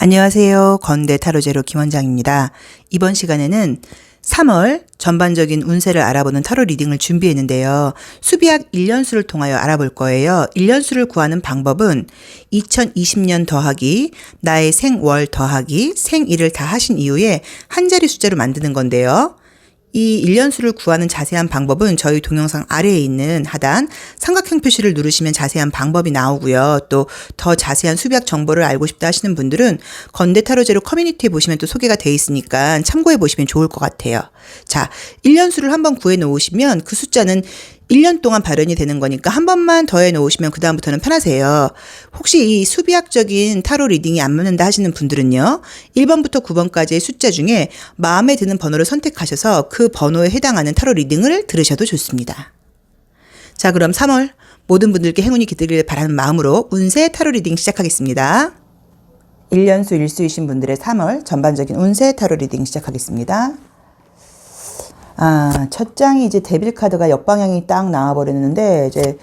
안녕하세요. 건대 타로제로 김원장입니다. 이번 시간에는 3월 전반적인 운세를 알아보는 타로 리딩을 준비했는데요. 수비학 1년수를 통하여 알아볼 거예요. 1년수를 구하는 방법은 2020년 더하기 나의 생월 더하기 생일을 다 하신 이후에 한 자리 숫자로 만드는 건데요. 이 1년수를 구하는 자세한 방법은 저희 동영상 아래에 있는 하단 삼각형 표시를 누르시면 자세한 방법이 나오고요. 또 더 자세한 수비학 정보를 알고 싶다 하시는 분들은 건대 타로제로 커뮤니티에 보시면 또 소개가 돼 있으니까 참고해 보시면 좋을 것 같아요. 자, 1년수를 한번 구해 놓으시면 그 숫자는 1년 동안 발현이 되는 거니까 한 번만 더해 놓으시면 그 다음부터는 편하세요. 혹시 이 수비학적인 타로 리딩이 안 맞는다 하시는 분들은요. 1번부터 9번까지의 숫자 중에 마음에 드는 번호를 선택하셔서 그 번호에 해당하는 타로 리딩을 들으셔도 좋습니다. 자, 그럼 3월 모든 분들께 행운이 깃들기를 바라는 마음으로 운세 타로 리딩 시작하겠습니다. 1년수 1수이신 분들의 3월 전반적인 운세 타로 리딩 시작하겠습니다. 첫 장이 이제 데빌 카드가 역방향이 딱 나와버렸는데, 이제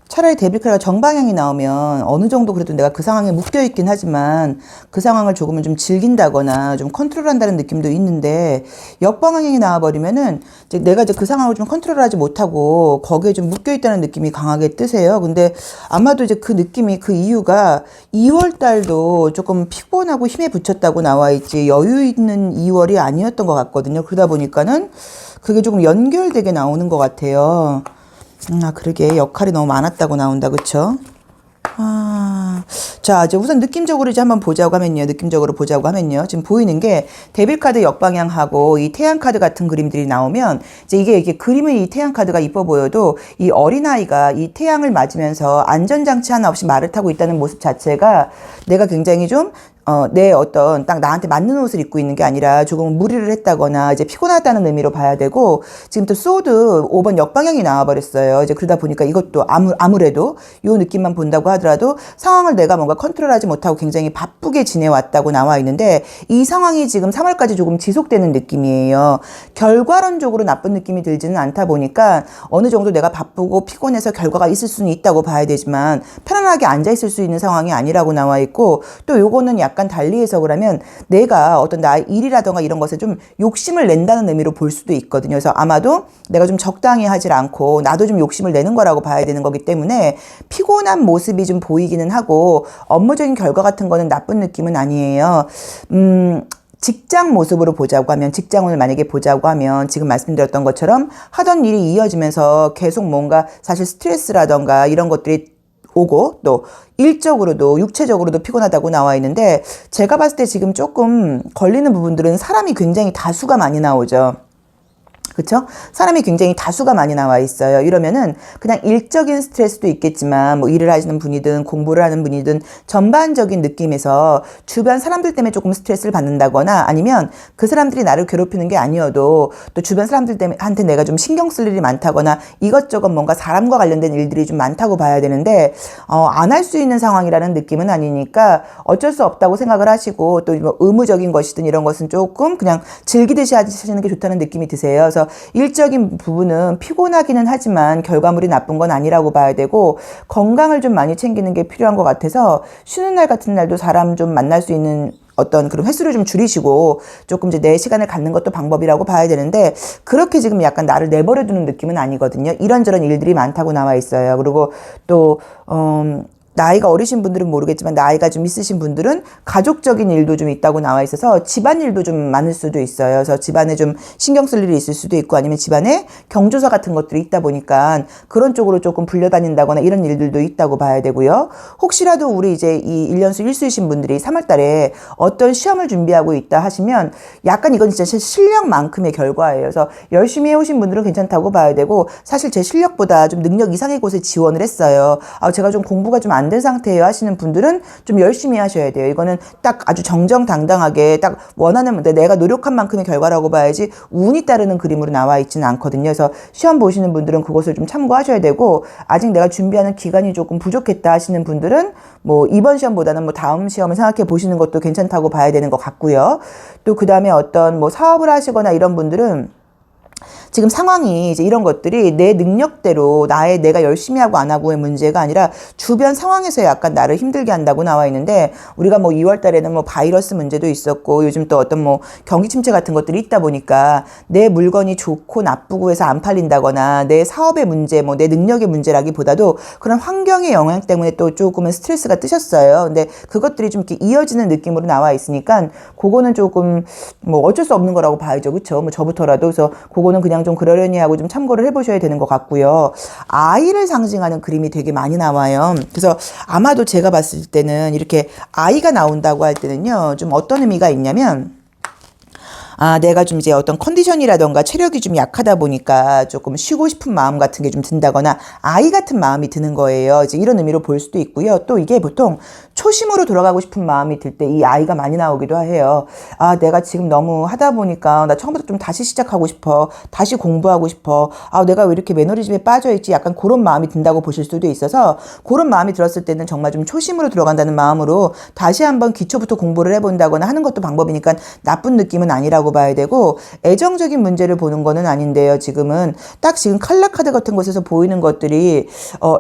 차라리 데빌 카드가 정방향이 나오면 어느 정도 그래도 내가 그 상황에 묶여있긴 하지만 그 상황을 조금은 좀 즐긴다거나 좀 컨트롤한다는 느낌도 있는데, 역방향이 나와버리면은 이제 내가 이제 그 상황을 좀 컨트롤하지 못하고 거기에 좀 묶여있다는 느낌이 강하게 뜨세요. 근데 아마도 이제 그 느낌이, 그 이유가 2월 달도 조금 피곤하고 힘에 부쳤다고 나와있지 여유 있는 2월이 아니었던 것 같거든요. 그러다 보니까는 그게 조금 연결되게 나오는 것 같아요. 그러게 역할이 너무 많았다고 나온다, 그쵸? 자, 이제 우선 느낌적으로 이제 한번 보자고 하면요. 느낌적으로 보자고 하면요. 지금 보이는 게 데빌 카드 역방향하고 이 태양 카드 같은 그림들이 나오면 이제 이게 그림은 이 태양 카드가 이뻐 보여도 이 어린아이가 이 태양을 맞으면서 안전장치 하나 없이 말을 타고 있다는 모습 자체가 내가 굉장히 좀 내 어떤 딱 나한테 맞는 옷을 입고 있는 게 아니라 조금 무리를 했다거나 이제 피곤하다는 의미로 봐야 되고, 지금 또 소드 5번 역방향이 나와버렸어요. 이제 그러다 보니까 이것도 아무래도 요 느낌만 본다고 하더라도 상황을 내가 뭔가 컨트롤하지 못하고 굉장히 바쁘게 지내왔다고 나와 있는데, 이 상황이 지금 3월까지 조금 지속되는 느낌이에요. 결과론적으로 나쁜 느낌이 들지는 않다 보니까 어느 정도 내가 바쁘고 피곤해서 결과가 있을 수는 있다고 봐야 되지만 편안하게 앉아있을 수 있는 상황이 아니라고 나와 있고, 또 요거는 약간 달리 해석을 하면 내가 어떤 나의 일이라던가 이런 것에 좀 욕심을 낸다는 의미로 볼 수도 있거든요. 그래서 아마도 내가 좀 적당히 하질 않고 나도 좀 욕심을 내는 거라고 봐야 되는 거기 때문에 피곤한 모습이 좀 보이기는 하고, 업무적인 결과 같은 거는 나쁜 느낌은 아니에요. 직장 모습으로 보자고 하면, 직장을 만약에 보자고 하면 지금 말씀드렸던 것처럼 하던 일이 이어지면서 계속 뭔가 사실 스트레스라던가 이런 것들이 오고, 또 일적으로도 육체적으로도 피곤하다고 나와 있는데, 제가 봤을 때 지금 조금 걸리는 부분들은 사람이 굉장히 다수가 많이 나오죠. 그쵸? 사람이 굉장히 다수가 많이 나와 있어요. 이러면은 그냥 일적인 스트레스도 있겠지만 뭐 일을 하시는 분이든 공부를 하는 분이든 전반적인 느낌에서 주변 사람들 때문에 조금 스트레스를 받는다거나, 아니면 그 사람들이 나를 괴롭히는 게 아니어도 또 주변 사람들 때문에 한테 내가 좀 신경 쓸 일이 많다거나 이것저것 뭔가 사람과 관련된 일들이 좀 많다고 봐야 되는데, 안 할 수 있는 상황이라는 느낌은 아니니까 어쩔 수 없다고 생각을 하시고, 또 뭐 의무적인 것이든 이런 것은 조금 그냥 즐기듯이 하시는 게 좋다는 느낌이 드세요. 그래서 일적인 부분은 피곤하기는 하지만 결과물이 나쁜 건 아니라고 봐야 되고, 건강을 좀 많이 챙기는 게 필요한 것 같아서 쉬는 날 같은 날도 사람 좀 만날 수 있는 어떤 그런 횟수를 좀 줄이시고 조금 이제 내 시간을 갖는 것도 방법이라고 봐야 되는데, 그렇게 지금 약간 나를 내버려 두는 느낌은 아니거든요. 이런저런 일들이 많다고 나와 있어요. 그리고 또 나이가 어리신 분들은 모르겠지만 나이가 좀 있으신 분들은 가족적인 일도 좀 있다고 나와 있어서 집안일도 좀 많을 수도 있어요. 그래서 집안에 좀 신경 쓸 일이 있을 수도 있고, 아니면 집안에 경조사 같은 것들이 있다 보니까 그런 쪽으로 조금 불려다닌다거나 이런 일들도 있다고 봐야 되고요. 혹시라도 우리 이제 이 1년수 1수이신 분들이 3월 달에 어떤 시험을 준비하고 있다 하시면 약간 이건 진짜 실력만큼의 결과예요. 그래서 열심히 해오신 분들은 괜찮다고 봐야 되고, 사실 제 실력보다 좀 능력 이상의 곳에 지원을 했어요. 제가 좀 공부가 좀 안 된 상태예요 하시는 분들은 좀 열심히 하셔야 돼요. 이거는 딱 아주 정정당당하게 딱 원하는, 내가 노력한 만큼의 결과라고 봐야지 운이 따르는 그림으로 나와 있지는 않거든요. 그래서 시험 보시는 분들은 그것을 좀 참고하셔야 되고, 아직 내가 준비하는 기간이 조금 부족했다 하시는 분들은 뭐 이번 시험보다는 뭐 다음 시험을 생각해 보시는 것도 괜찮다고 봐야 되는 것 같고요. 또 그 다음에 어떤 뭐 사업을 하시거나 이런 분들은 지금 상황이 이제 이런 것들이 내 능력대로 내가 열심히 하고 안 하고의 문제가 아니라 주변 상황에서 약간 나를 힘들게 한다고 나와 있는데, 우리가 뭐 2월 달에는 뭐 바이러스 문제도 있었고 요즘 또 어떤 뭐 경기 침체 같은 것들이 있다 보니까 내 물건이 좋고 나쁘고 해서 안 팔린다거나 내 사업의 문제, 뭐 내 능력의 문제라기보다도 그런 환경의 영향 때문에 또 조금은 스트레스가 뜨셨어요. 근데 그것들이 좀 이렇게 이어지는 느낌으로 나와 있으니까 그거는 조금 뭐 어쩔 수 없는 거라고 봐야죠. 그렇죠? 뭐 저부터라도. 그래서 그거는 그냥 좀 그러려니 하고 좀 참고를 해보셔야 되는 것 같고요. 아이를 상징하는 그림이 되게 많이 나와요. 그래서 아마도 제가 봤을 때는 이렇게 아이가 나온다고 할 때는요, 좀 어떤 의미가 있냐면, 내가 좀 이제 어떤 컨디션이라던가 체력이 좀 약하다 보니까 조금 쉬고 싶은 마음 같은 게 좀 든다거나 아이 같은 마음이 드는 거예요. 이제 이런 의미로 볼 수도 있고요. 또 이게 보통 초심으로 돌아가고 싶은 마음이 들 때 이 아이가 많이 나오기도 해요. 내가 지금 너무 하다 보니까 나 처음부터 좀 다시 시작하고 싶어. 다시 공부하고 싶어. 내가 왜 이렇게 매너리즘에 빠져있지? 약간 그런 마음이 든다고 보실 수도 있어서, 그런 마음이 들었을 때는 정말 좀 초심으로 들어간다는 마음으로 다시 한번 기초부터 공부를 해본다거나 하는 것도 방법이니까 나쁜 느낌은 아니라고 봐야 되고, 애정적인 문제를 보는 거는 아닌데요. 지금은 딱 지금 칼라 카드 같은 곳에서 보이는 것들이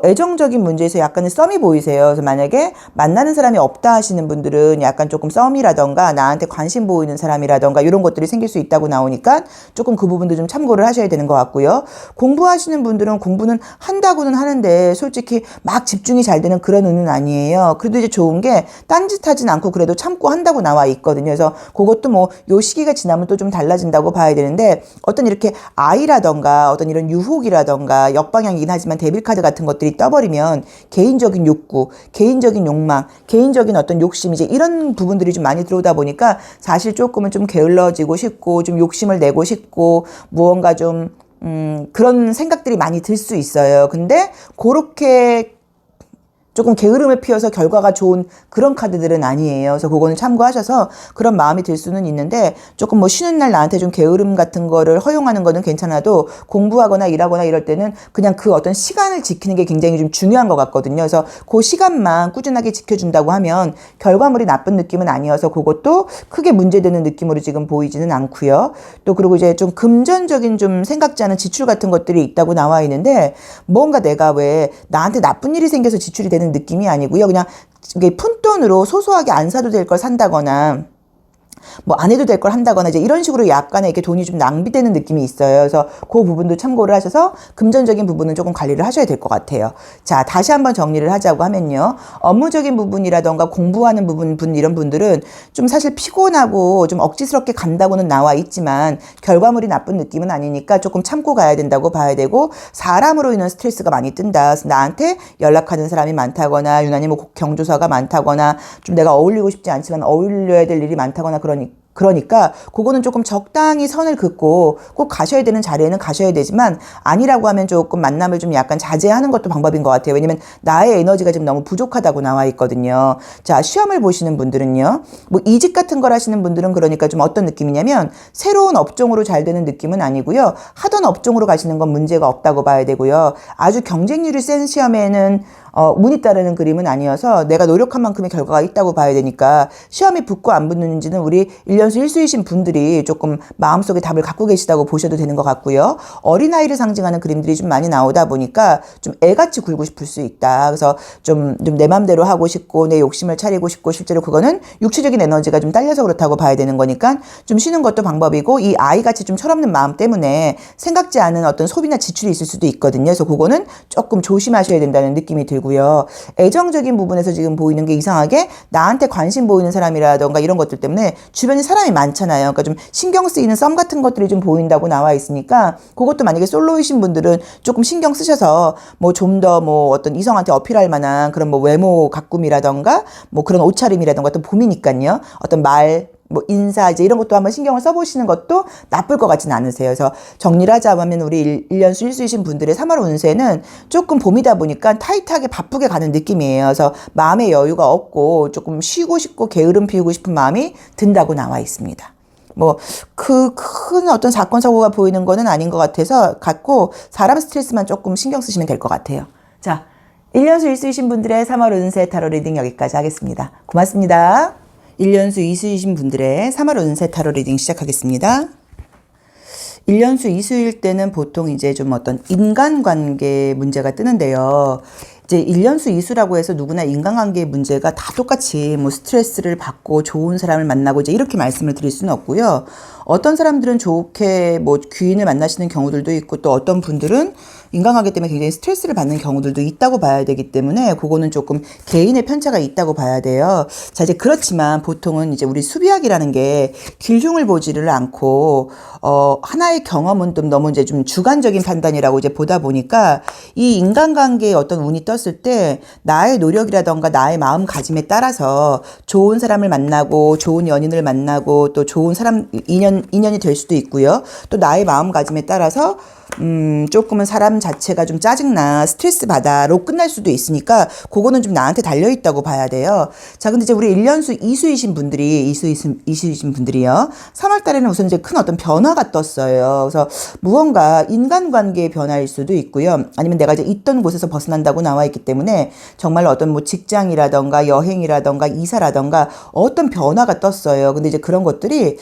애정적인 문제에서 약간의 썸이 보이세요. 그래서 만약에 만나는 사람이 없다 하시는 분들은 약간 조금 썸이라던가 나한테 관심 보이는 사람이라던가 이런 것들이 생길 수 있다고 나오니까 조금 그 부분도 좀 참고를 하셔야 되는 것 같고요. 공부하시는 분들은 공부는 한다고는 하는데 솔직히 막 집중이 잘 되는 그런 운은 아니에요. 그래도 이제 좋은 게 딴짓하진 않고 그래도 참고 한다고 나와 있거든요. 그래서 그것도 뭐 요 시기가 지나면 또 좀 달라진다고 봐야 되는데, 어떤 이렇게 아이라던가 어떤 이런 유혹이라던가 역방향이긴 하지만 데빌 카드 같은 것들이 떠버리면 개인적인 욕구, 개인적인 욕망, 개인적인 어떤 욕심, 이제 이런 부분들이 좀 많이 들어오다 보니까 사실 조금은 좀 게을러지고 싶고 좀 욕심을 내고 싶고 무언가 좀 그런 생각들이 많이 들 수 있어요. 근데 그렇게 조금 게으름을 피워서 결과가 좋은 그런 카드들은 아니에요. 그래서 그거는 참고하셔서 그런 마음이 들 수는 있는데, 조금 뭐 쉬는 날 나한테 좀 게으름 같은 거를 허용하는 거는 괜찮아도 공부하거나 일하거나 이럴 때는 그냥 그 어떤 시간을 지키는 게 굉장히 좀 중요한 것 같거든요. 그래서 그 시간만 꾸준하게 지켜준다고 하면 결과물이 나쁜 느낌은 아니어서 그것도 크게 문제되는 느낌으로 지금 보이지는 않고요. 또 그리고 이제 좀 금전적인 좀 생각지 않은 지출 같은 것들이 있다고 나와 있는데, 뭔가 내가 왜 나한테 나쁜 일이 생겨서 지출이 되는 느낌이 아니고요. 그냥 이게 푼돈으로 소소하게 안 사도 될 걸 산다거나 뭐 안 해도 될 걸 한다거나 이제 이런 식으로 약간의 이렇게 돈이 좀 낭비되는 느낌이 있어요. 그래서 그 부분도 참고를 하셔서 금전적인 부분은 조금 관리를 하셔야 될 것 같아요. 자, 다시 한번 정리를 하자고 하면요. 업무적인 부분이라던가 공부하는 부분 이런 분들은 좀 사실 피곤하고 좀 억지스럽게 간다고는 나와 있지만 결과물이 나쁜 느낌은 아니니까 조금 참고 가야 된다고 봐야 되고, 사람으로 인한 스트레스가 많이 뜬다. 그래서 나한테 연락하는 사람이 많다거나 유난히 뭐 경조사가 많다거나 좀 내가 어울리고 싶지 않지만 어울려야 될 일이 많다거나 그러니까 그거는 조금 적당히 선을 긋고 꼭 가셔야 되는 자리에는 가셔야 되지만, 아니라고 하면 조금 만남을 좀 약간 자제하는 것도 방법인 것 같아요. 왜냐면 나의 에너지가 지금 너무 부족하다고 나와 있거든요. 자, 시험을 보시는 분들은요, 뭐 이직 같은 걸 하시는 분들은 그러니까 좀 어떤 느낌이냐면 새로운 업종으로 잘 되는 느낌은 아니고요. 하던 업종으로 가시는 건 문제가 없다고 봐야 되고요. 아주 경쟁률이 센 시험에는 운이 따르는 그림은 아니어서 내가 노력한 만큼의 결과가 있다고 봐야 되니까, 시험이 붙고 안 붙는지는 우리 1년수 1수이신 분들이 조금 마음속에 답을 갖고 계시다고 보셔도 되는 것 같고요. 어린아이를 상징하는 그림들이 좀 많이 나오다 보니까 좀 애같이 굴고 싶을 수 있다. 그래서 좀 내 맘대로 하고 싶고 내 욕심을 차리고 싶고, 실제로 그거는 육체적인 에너지가 좀 딸려서 그렇다고 봐야 되는 거니까 좀 쉬는 것도 방법이고, 이 아이같이 좀 철없는 마음 때문에 생각지 않은 어떤 소비나 지출이 있을 수도 있거든요. 그래서 그거는 조금 조심하셔야 된다는 느낌이 들고요. 애정적인 부분에서 지금 보이는 게 이상하게 나한테 관심 보이는 사람이라던가 이런 것들 때문에 주변에 사람이 많잖아요. 그러니까 좀 신경 쓰이는 썸 같은 것들이 좀 보인다고 나와 있으니까, 그것도 만약에 솔로이신 분들은 조금 신경 쓰셔서 뭐 좀 더 뭐 어떤 이성한테 어필할 만한 그런 뭐 외모 가꿈이라던가 뭐 그런 옷차림이라던가, 또 봄이니까요. 어떤 말, 뭐 인사 이제 이런 것도 한번 신경을 써보시는 것도 나쁠 것 같지는 않으세요. 그래서 정리를 하자면 우리 1년수 1수이신 분들의 3월 운세는 조금 봄이다 보니까 타이트하게 바쁘게 가는 느낌이에요. 그래서 마음의 여유가 없고 조금 쉬고 싶고 게으름 피우고 싶은 마음이 든다고 나와 있습니다. 뭐 큰 어떤 사건 사고가 보이는 거는 아닌 것 같고 사람 스트레스만 조금 신경 쓰시면 될 것 같아요. 자, 1년수 1수이신 분들의 3월 운세 타로 리딩 여기까지 하겠습니다. 고맙습니다. 1년수 2수이신 분들의 3월 운세 타로 리딩 시작하겠습니다. 일년수 이수일 때는 보통 이제 좀 어떤 인간관계 문제가 뜨는데요. 이제 일년수 이수라고 해서 누구나 인간관계 문제가 다 똑같이 뭐 스트레스를 받고 좋은 사람을 만나고 이제 이렇게 말씀을 드릴 수는 없고요. 어떤 사람들은 좋게 뭐 귀인을 만나시는 경우들도 있고 또 어떤 분들은 인간관계 때문에 굉장히 스트레스를 받는 경우들도 있다고 봐야 되기 때문에 그거는 조금 개인의 편차가 있다고 봐야 돼요. 자, 이제 그렇지만 보통은 이제 우리 수비학이라는 게 길흉을 보지를 않고 하나의 경험은 좀 너무 이제 좀 주관적인 판단이라고 이제 보다 보니까 이 인간관계에 어떤 운이 떴을 때 나의 노력이라던가 나의 마음가짐에 따라서 좋은 사람을 만나고 좋은 연인을 만나고 또 좋은 사람 인연이 될 수도 있고요. 또 나의 마음가짐에 따라서 조금은 사람 자체가 좀 짜증나, 스트레스 받아로 끝날 수도 있으니까 그거는 좀 나한테 달려있다고 봐야 돼요. 자, 근데 이제 우리 일년수 이수이신 분들이요. 3월 달에는 우선 이제 큰 어떤 변화가 떴어요. 그래서 무언가 인간관계의 변화일 수도 있고요. 아니면 내가 이제 있던 곳에서 벗어난다고 나와 있기 때문에 정말 어떤 뭐 직장이라던가 여행이라던가 이사라던가 어떤 변화가 떴어요. 근데 이제 그런 것들이,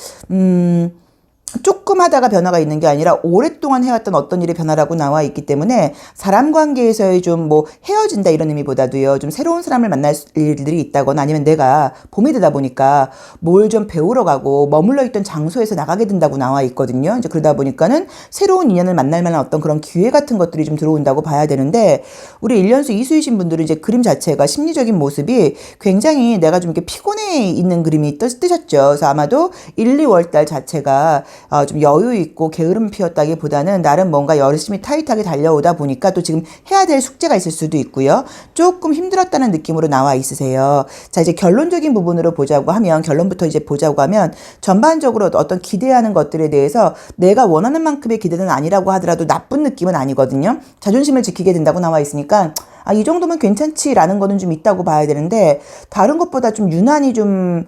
조금 하다가 변화가 있는 게 아니라 오랫동안 해왔던 어떤 일의 변화라고 나와 있기 때문에 사람 관계에서의 좀 뭐 헤어진다 이런 의미보다도요, 좀 새로운 사람을 만날 일들이 있다거나 아니면 내가 봄이 되다 보니까 뭘 좀 배우러 가고 머물러 있던 장소에서 나가게 된다고 나와 있거든요. 이제 그러다 보니까는 새로운 인연을 만날 만한 어떤 그런 기회 같은 것들이 좀 들어온다고 봐야 되는데, 우리 일년수 이수이신 분들은 이제 그림 자체가 심리적인 모습이 굉장히 내가 좀 이렇게 피곤해 있는 그림이 뜨셨죠. 그래서 아마도 1, 2월 달 자체가 좀 여유 있고 게으름 피웠다기보다는 나름 뭔가 열심히 타이트하게 달려오다 보니까 또 지금 해야 될 숙제가 있을 수도 있고요. 조금 힘들었다는 느낌으로 나와 있으세요. 자, 이제 결론적인 부분으로 보자고 하면, 결론부터 이제 보자고 하면 전반적으로 어떤 기대하는 것들에 대해서 내가 원하는 만큼의 기대는 아니라고 하더라도 나쁜 느낌은 아니거든요. 자존심을 지키게 된다고 나와 있으니까 이 정도면 괜찮지라는 거는 좀 있다고 봐야 되는데, 다른 것보다 좀 유난히 좀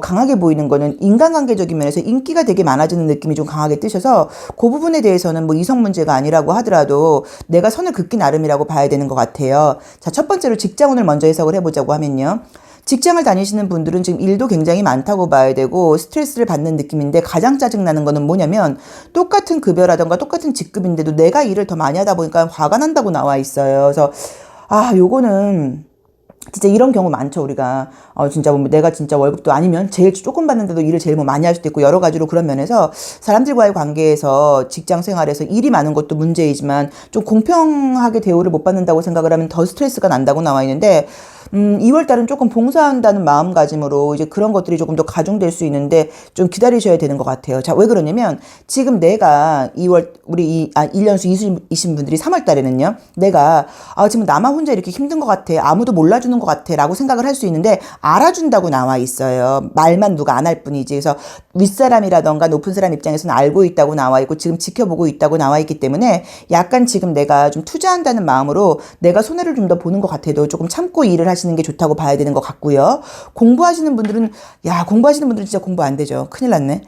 강하게 보이는 거는 인간관계적인 면에서 인기가 되게 많아지는 느낌이 좀 강하게 뜨셔서 그 부분에 대해서는 뭐 이성 문제가 아니라고 하더라도 내가 선을 긋기 나름이라고 봐야 되는 것 같아요. 자, 첫 번째로 직장운을 먼저 해석을 해보자고 하면요. 직장을 다니시는 분들은 지금 일도 굉장히 많다고 봐야 되고 스트레스를 받는 느낌인데, 가장 짜증나는 거는 뭐냐면 똑같은 급여라던가 똑같은 직급인데도 내가 일을 더 많이 하다 보니까 화가 난다고 나와 있어요. 그래서 요거는 진짜 이런 경우 많죠, 우리가. 진짜 뭐 내가 진짜 월급도 아니면 제일 조금 받는데도 일을 제일 뭐 많이 할 수도 있고 여러 가지로 그런 면에서 사람들과의 관계에서 직장 생활에서 일이 많은 것도 문제이지만 좀 공평하게 대우를 못 받는다고 생각을 하면 더 스트레스가 난다고 나와 있는데, 2월 달은 조금 봉사한다는 마음가짐으로 이제 그런 것들이 조금 더 가중될 수 있는데 좀 기다리셔야 되는 것 같아요. 자, 왜 그러냐면 지금 내가 1년수 이수이신 분들이 3월 달에는요, 내가 지금 나만 혼자 이렇게 힘든 것 같아, 아무도 몰라주는 것 같아 라고 생각을 할 수 있는데 알아준다고 나와 있어요. 말만 누가 안 할 뿐이지. 그래서 윗사람이라던가 높은 사람 입장에서는 알고 있다고 나와 있고 지금 지켜보고 있다고 나와 있기 때문에 약간 지금 내가 좀 투자한다는 마음으로 내가 손해를 좀 더 보는 것 같아도 조금 참고 일을 하시는 게 좋다고 봐야 되는 것 같고요. 공부하시는 분들은 진짜 공부 안 되죠. 큰일 났네.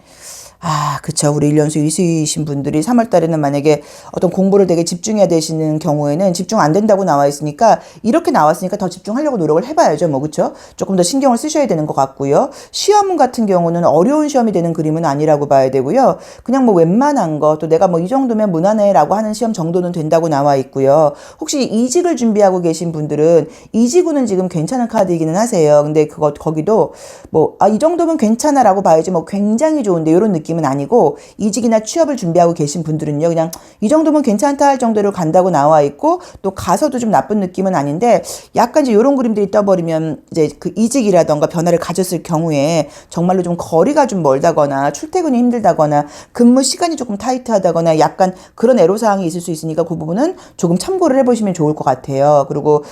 그쵸. 우리 1년수 이수이신 분들이 3월 달에는 만약에 어떤 공부를 되게 집중해야 되시는 경우에는 집중 안 된다고 나와 있으니까, 이렇게 나왔으니까 더 집중하려고 노력을 해봐야죠. 뭐, 그쵸? 조금 더 신경을 쓰셔야 되는 것 같고요. 시험 같은 경우는 어려운 시험이 되는 그림은 아니라고 봐야 되고요. 그냥 뭐 웬만한 거, 또 내가 뭐 이 정도면 무난해라고 하는 시험 정도는 된다고 나와 있고요. 혹시 이직을 준비하고 계신 분들은 이직운은 지금 괜찮은 카드이기는 하세요. 근데 거기도 뭐, 이 정도면 괜찮아라고 봐야지 뭐 굉장히 좋은데 이런 느낌은 아니고, 이직이나 취업을 준비하고 계신 분들은요, 그냥 이 정도면 괜찮다 할 정도로 간다고 나와 있고, 또 가서도 좀 나쁜 느낌은 아닌데, 약간 이제 이런 그림들이 떠버리면 이제 그 이직이라던가 변화를 가졌을 경우에 정말로 좀 거리가 좀 멀다거나 출퇴근이 힘들다거나 근무 시간이 조금 타이트하다거나 약간 그런 애로사항이 있을 수 있으니까 그 부분은 조금 참고를 해보시면 좋을 것 같아요. 그리고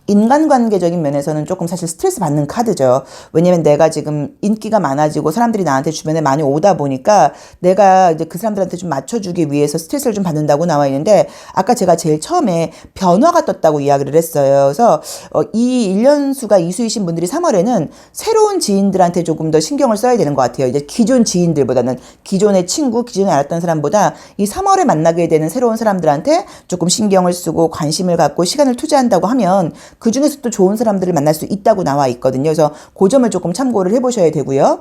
인간관계적인 면에서는 조금 사실 스트레스 받는 카드죠. 왜냐면 내가 지금 인기가 많아지고 사람들이 나한테 주변에 많이 오다 보니까 내가 이제 그 사람들한테 좀 맞춰주기 위해서 스트레스를 좀 받는다고 나와 있는데, 아까 제가 제일 처음에 변화가 떴다고 이야기를 했어요. 그래서 이 1년수가 이수이신 분들이 3월에는 새로운 지인들한테 조금 더 신경을 써야 되는 것 같아요. 이제 기존 지인들보다는, 기존의 친구, 기존에 알았던 사람보다 이 3월에 만나게 되는 새로운 사람들한테 조금 신경을 쓰고 관심을 갖고 시간을 투자한다고 하면 그 중에서 또 좋은 사람들을 만날 수 있다고 나와 있거든요. 그래서 그 점을 조금 참고를 해보셔야 되고요.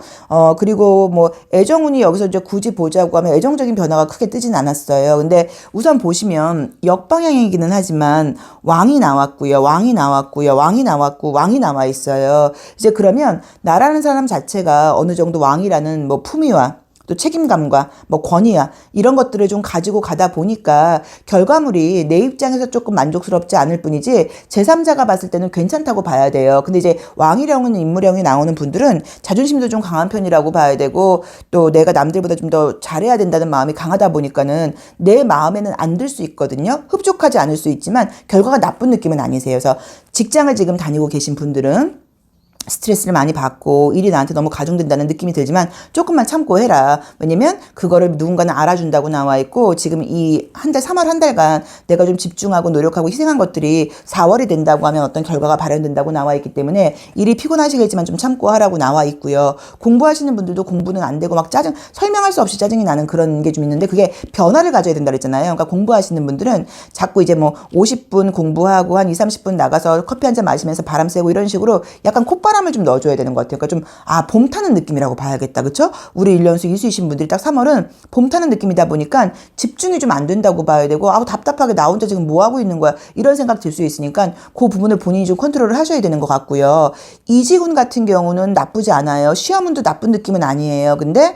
그리고 뭐 애정운이 여기서 이제 굳이 보자고 하면 애정적인 변화가 크게 뜨진 않았어요. 근데 우선 보시면 역방향이기는 하지만 왕이 나왔고요. 왕이 나왔고요. 왕이 나왔고 왕이 나와 있어요. 이제 그러면 나라는 사람 자체가 어느 정도 왕이라는 뭐 품위와 또 책임감과 뭐 권위야 이런 것들을 좀 가지고 가다 보니까 결과물이 내 입장에서 조금 만족스럽지 않을 뿐이지 제3자가 봤을 때는 괜찮다고 봐야 돼요. 근데 이제 왕이령은 인물형이 나오는 분들은 자존심도 좀 강한 편이라고 봐야 되고 또 내가 남들보다 좀 더 잘해야 된다는 마음이 강하다 보니까는 내 마음에는 안 들 수 있거든요. 흡족하지 않을 수 있지만 결과가 나쁜 느낌은 아니세요. 그래서 직장을 지금 다니고 계신 분들은 스트레스를 많이 받고 일이 나한테 너무 가중된다는 느낌이 들지만 조금만 참고 해라. 왜냐면 그거를 누군가는 알아준다고 나와 있고 지금 이 한 달, 3월 한 달간 내가 좀 집중하고 노력하고 희생한 것들이 4월이 된다고 하면 어떤 결과가 발현된다고 나와 있기 때문에 일이 피곤하시겠지만 좀 참고 하라고 나와 있고요. 공부하시는 분들도 공부는 안 되고 막 짜증, 설명할 수 없이 짜증이 나는 그런 게 좀 있는데 그게 변화를 가져야 된다 그랬잖아요. 그러니까 공부하시는 분들은 자꾸 이제 뭐 50분 공부하고 한 2, 30분 나가서 커피 한 잔 마시면서 바람 쐬고 이런 식으로 약간 콧바람을 좀 넣어줘야 되는 것 같아요. 그러니까 좀, 봄 타는 느낌이라고 봐야겠다. 그쵸? 우리 1년수 이수이신 분들이 딱 3월은 봄 타는 느낌이다 보니까 집중이 좀 안 된다고 봐야 되고, 답답하게 나 혼자 지금 뭐 하고 있는 거야. 이런 생각 들 수 있으니까 그 부분을 본인이 좀 컨트롤을 하셔야 되는 것 같고요. 이지군 같은 경우는 나쁘지 않아요. 시험운도 나쁜 느낌은 아니에요. 근데,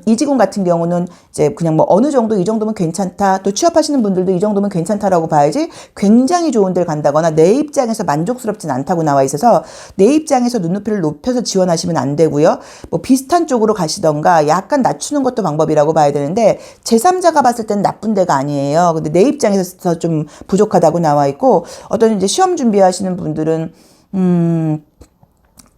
이지군 같은 경우는 이제 그냥 뭐 어느 정도 이 정도면 괜찮다. 또 취업하시는 분들도 이 정도면 괜찮다라고 봐야지 굉장히 좋은 데를 간다거나 내 입장에서 만족스럽진 않다고 나와 있어서 내 입장에서 눈높이를 높여서 지원하시면 안 되고요. 뭐 비슷한 쪽으로 가시던가 약간 낮추는 것도 방법이라고 봐야 되는데 제3자가 봤을 때는 나쁜 데가 아니에요. 근데 내 입장에서 좀 부족하다고 나와 있고 어떤 이제 시험 준비하시는 분들은